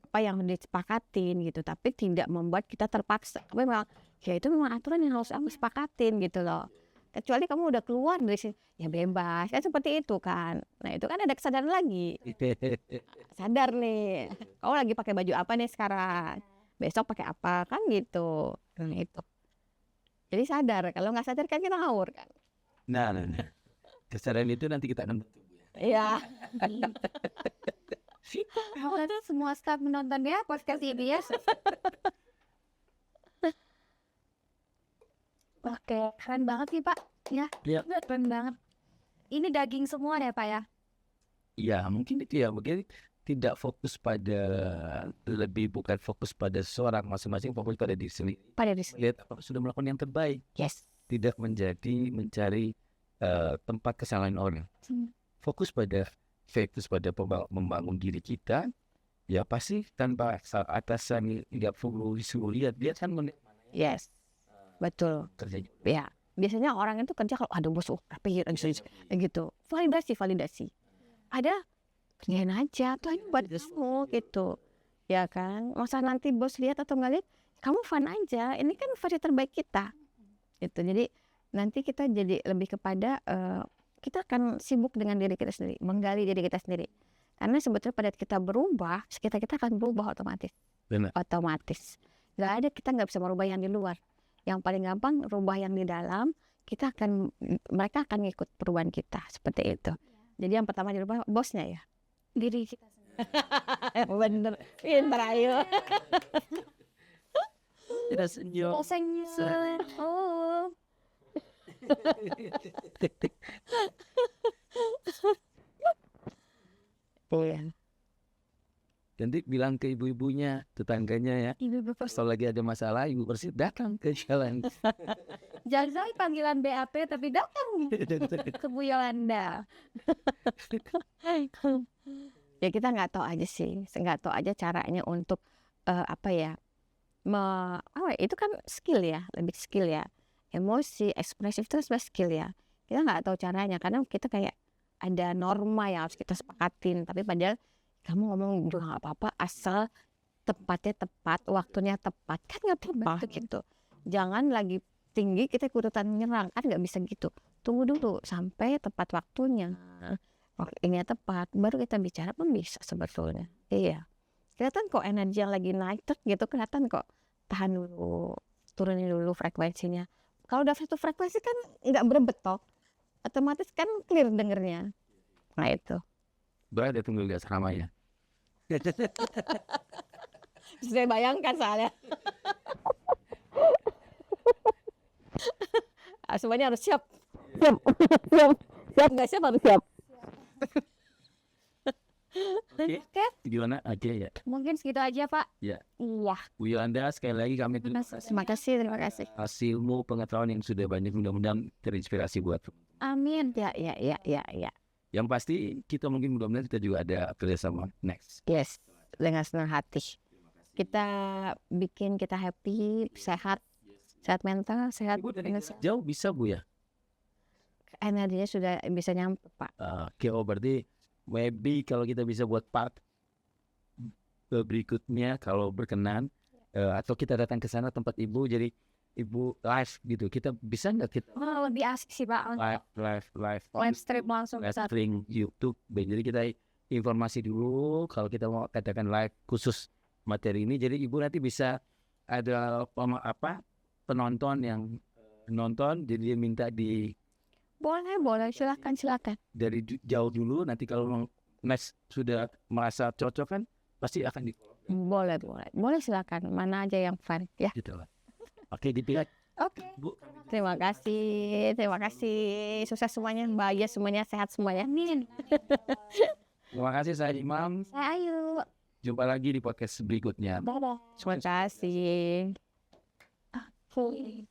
apa yang disepakatin gitu, tapi tidak membuat kita terpaksa. Tapi memang ya itu memang aturan yang harus aku sepakatin gitu loh. Kecuali kamu udah keluar dari sini, ya bebas, ya seperti itu kan. Nah itu kan ada kesadaran lagi, sadar nih, kamu lagi pakai baju apa nih sekarang, besok pakai apa kan gitu. Nah itu, jadi sadar. Kalau nggak sadar kan kita ngawur kan. Nah. Kesadaran itu nanti kita akan bentuk. Iya. Kalau semua staff menonton ya podcast ini ya. Oke, keren banget nih Pak. Ya, Iya. keren banget. Ini daging semua ya Pak ya? Ya mungkin itu ya, mungkin tidak fokus pada, lebih bukan fokus pada seorang, masing-masing fokus pada diri sendiri. Pada diri sendiri. Lihat apa sudah melakukan yang terbaik, Yes. tidak mencari tempat kesalahan orang. Fokus pada membangun diri kita. Ya pasti tanpa atasan nggak perlu disuruh lihat, dia kan Yes. Betul. kerjanya. Ya. Biasanya orang itu kerja kalau ada bos rapi gitu. Validasi. Ada kerjain aja tuh, ini buat kamu gitu. Ya kan? Masa nanti bos lihat atau nggak lihat, kamu fun aja. Ini kan versi terbaik kita. Gitu. Jadi nanti kita jadi lebih kepada kita akan sibuk dengan diri kita sendiri, menggali diri kita sendiri. Karena sebetulnya pada kita berubah, sekitar kita akan berubah otomatis. Benar. Otomatis. Nggak ada, kita nggak bisa merubah yang di luar. Yang paling gampang rubah yang di dalam, mereka akan ngikut perubahan kita seperti itu. Jadi yang pertama dirubah bosnya ya. Diri kita sendiri. Bener, pintar ayo. Tidak senyum. Bosannya. Oh. Iya. Nanti bilang ke ibu-ibunya, tetangganya ya, Ibu bapak. kalau lagi ada masalah ibu bersih datang ke jalan. Jangan sampai panggilan BAP tapi datang ke Bu Yolanda. Ya kita nggak tahu aja sih, nggak tahu aja caranya untuk itu kan skill ya, lebih skill ya. Emosi, ekspresif itu sebenarnya skill ya. Kita nggak tahu caranya karena kita kayak ada norma yang harus kita sepakatin. Tapi padahal kamu ngomong juga nggak apa-apa asal tempatnya tepat, waktunya tepat, kan nggak apa-apa gitu. Jangan lagi tinggi kita ikutan nyerang, kan nggak bisa gitu. tunggu dulu sampai tepat waktunya. Waktunya tepat, baru kita bicara pun bisa sebetulnya. Iya. Kelihatan kok energi yang lagi naik gitu, kelihatan kok. Tahan dulu, turunin dulu frekuensinya. Kalau udah satu frekuensi kan nggak berebet toh. Otomatis kan clear dengernya. Nah itu. Berarti tunggu di asrama ya. Saya bayangkan soalnya. Semuanya harus siap. Siap nggak siap harus siap. Oke. Gimana aja ya. Mungkin segitu aja Pak. Ya. Iya. Bu Yolanda sekali lagi kami Terima kasih. Terima kasih. hasilmu pengetahuan yang sudah banyak, mudah-mudahan terinspirasi buat. Amin. Ya. Yang pasti kita mungkin mudah-mudahan kita juga ada kerjasama next. Yes, dengan senang hati. Kita bikin kita happy, sehat mental, sehat Ibu dari finansial. jauh bisa Bu ya. Energinya sudah bisa nyampe Pak. Oke, berarti maybe kalau kita bisa buat part berikutnya kalau berkenan, atau kita datang ke sana tempat Ibu, jadi Ibu live gitu, kita bisa nggak kita Lebih asik sih Pak. live Stream langsung live bisa. stream YouTube. Jadi kita informasi dulu kalau kita mau katakan live khusus materi ini, jadi Ibu nanti bisa ada penonton yang nonton, jadi dia minta Boleh, silakan. dari jauh dulu, nanti kalau next sudah merasa cocok kan pasti akan Boleh silakan. Mana aja yang fun ya. gitu lah. Oke, dipilih Oke. Bu. Terima kasih. Sukses semuanya, bahagia semuanya, sehat semuanya. Amin. Terima kasih, saya Imam. Saya Ayu. Jumpa lagi di podcast berikutnya. Dadah. Terima kasih. Full.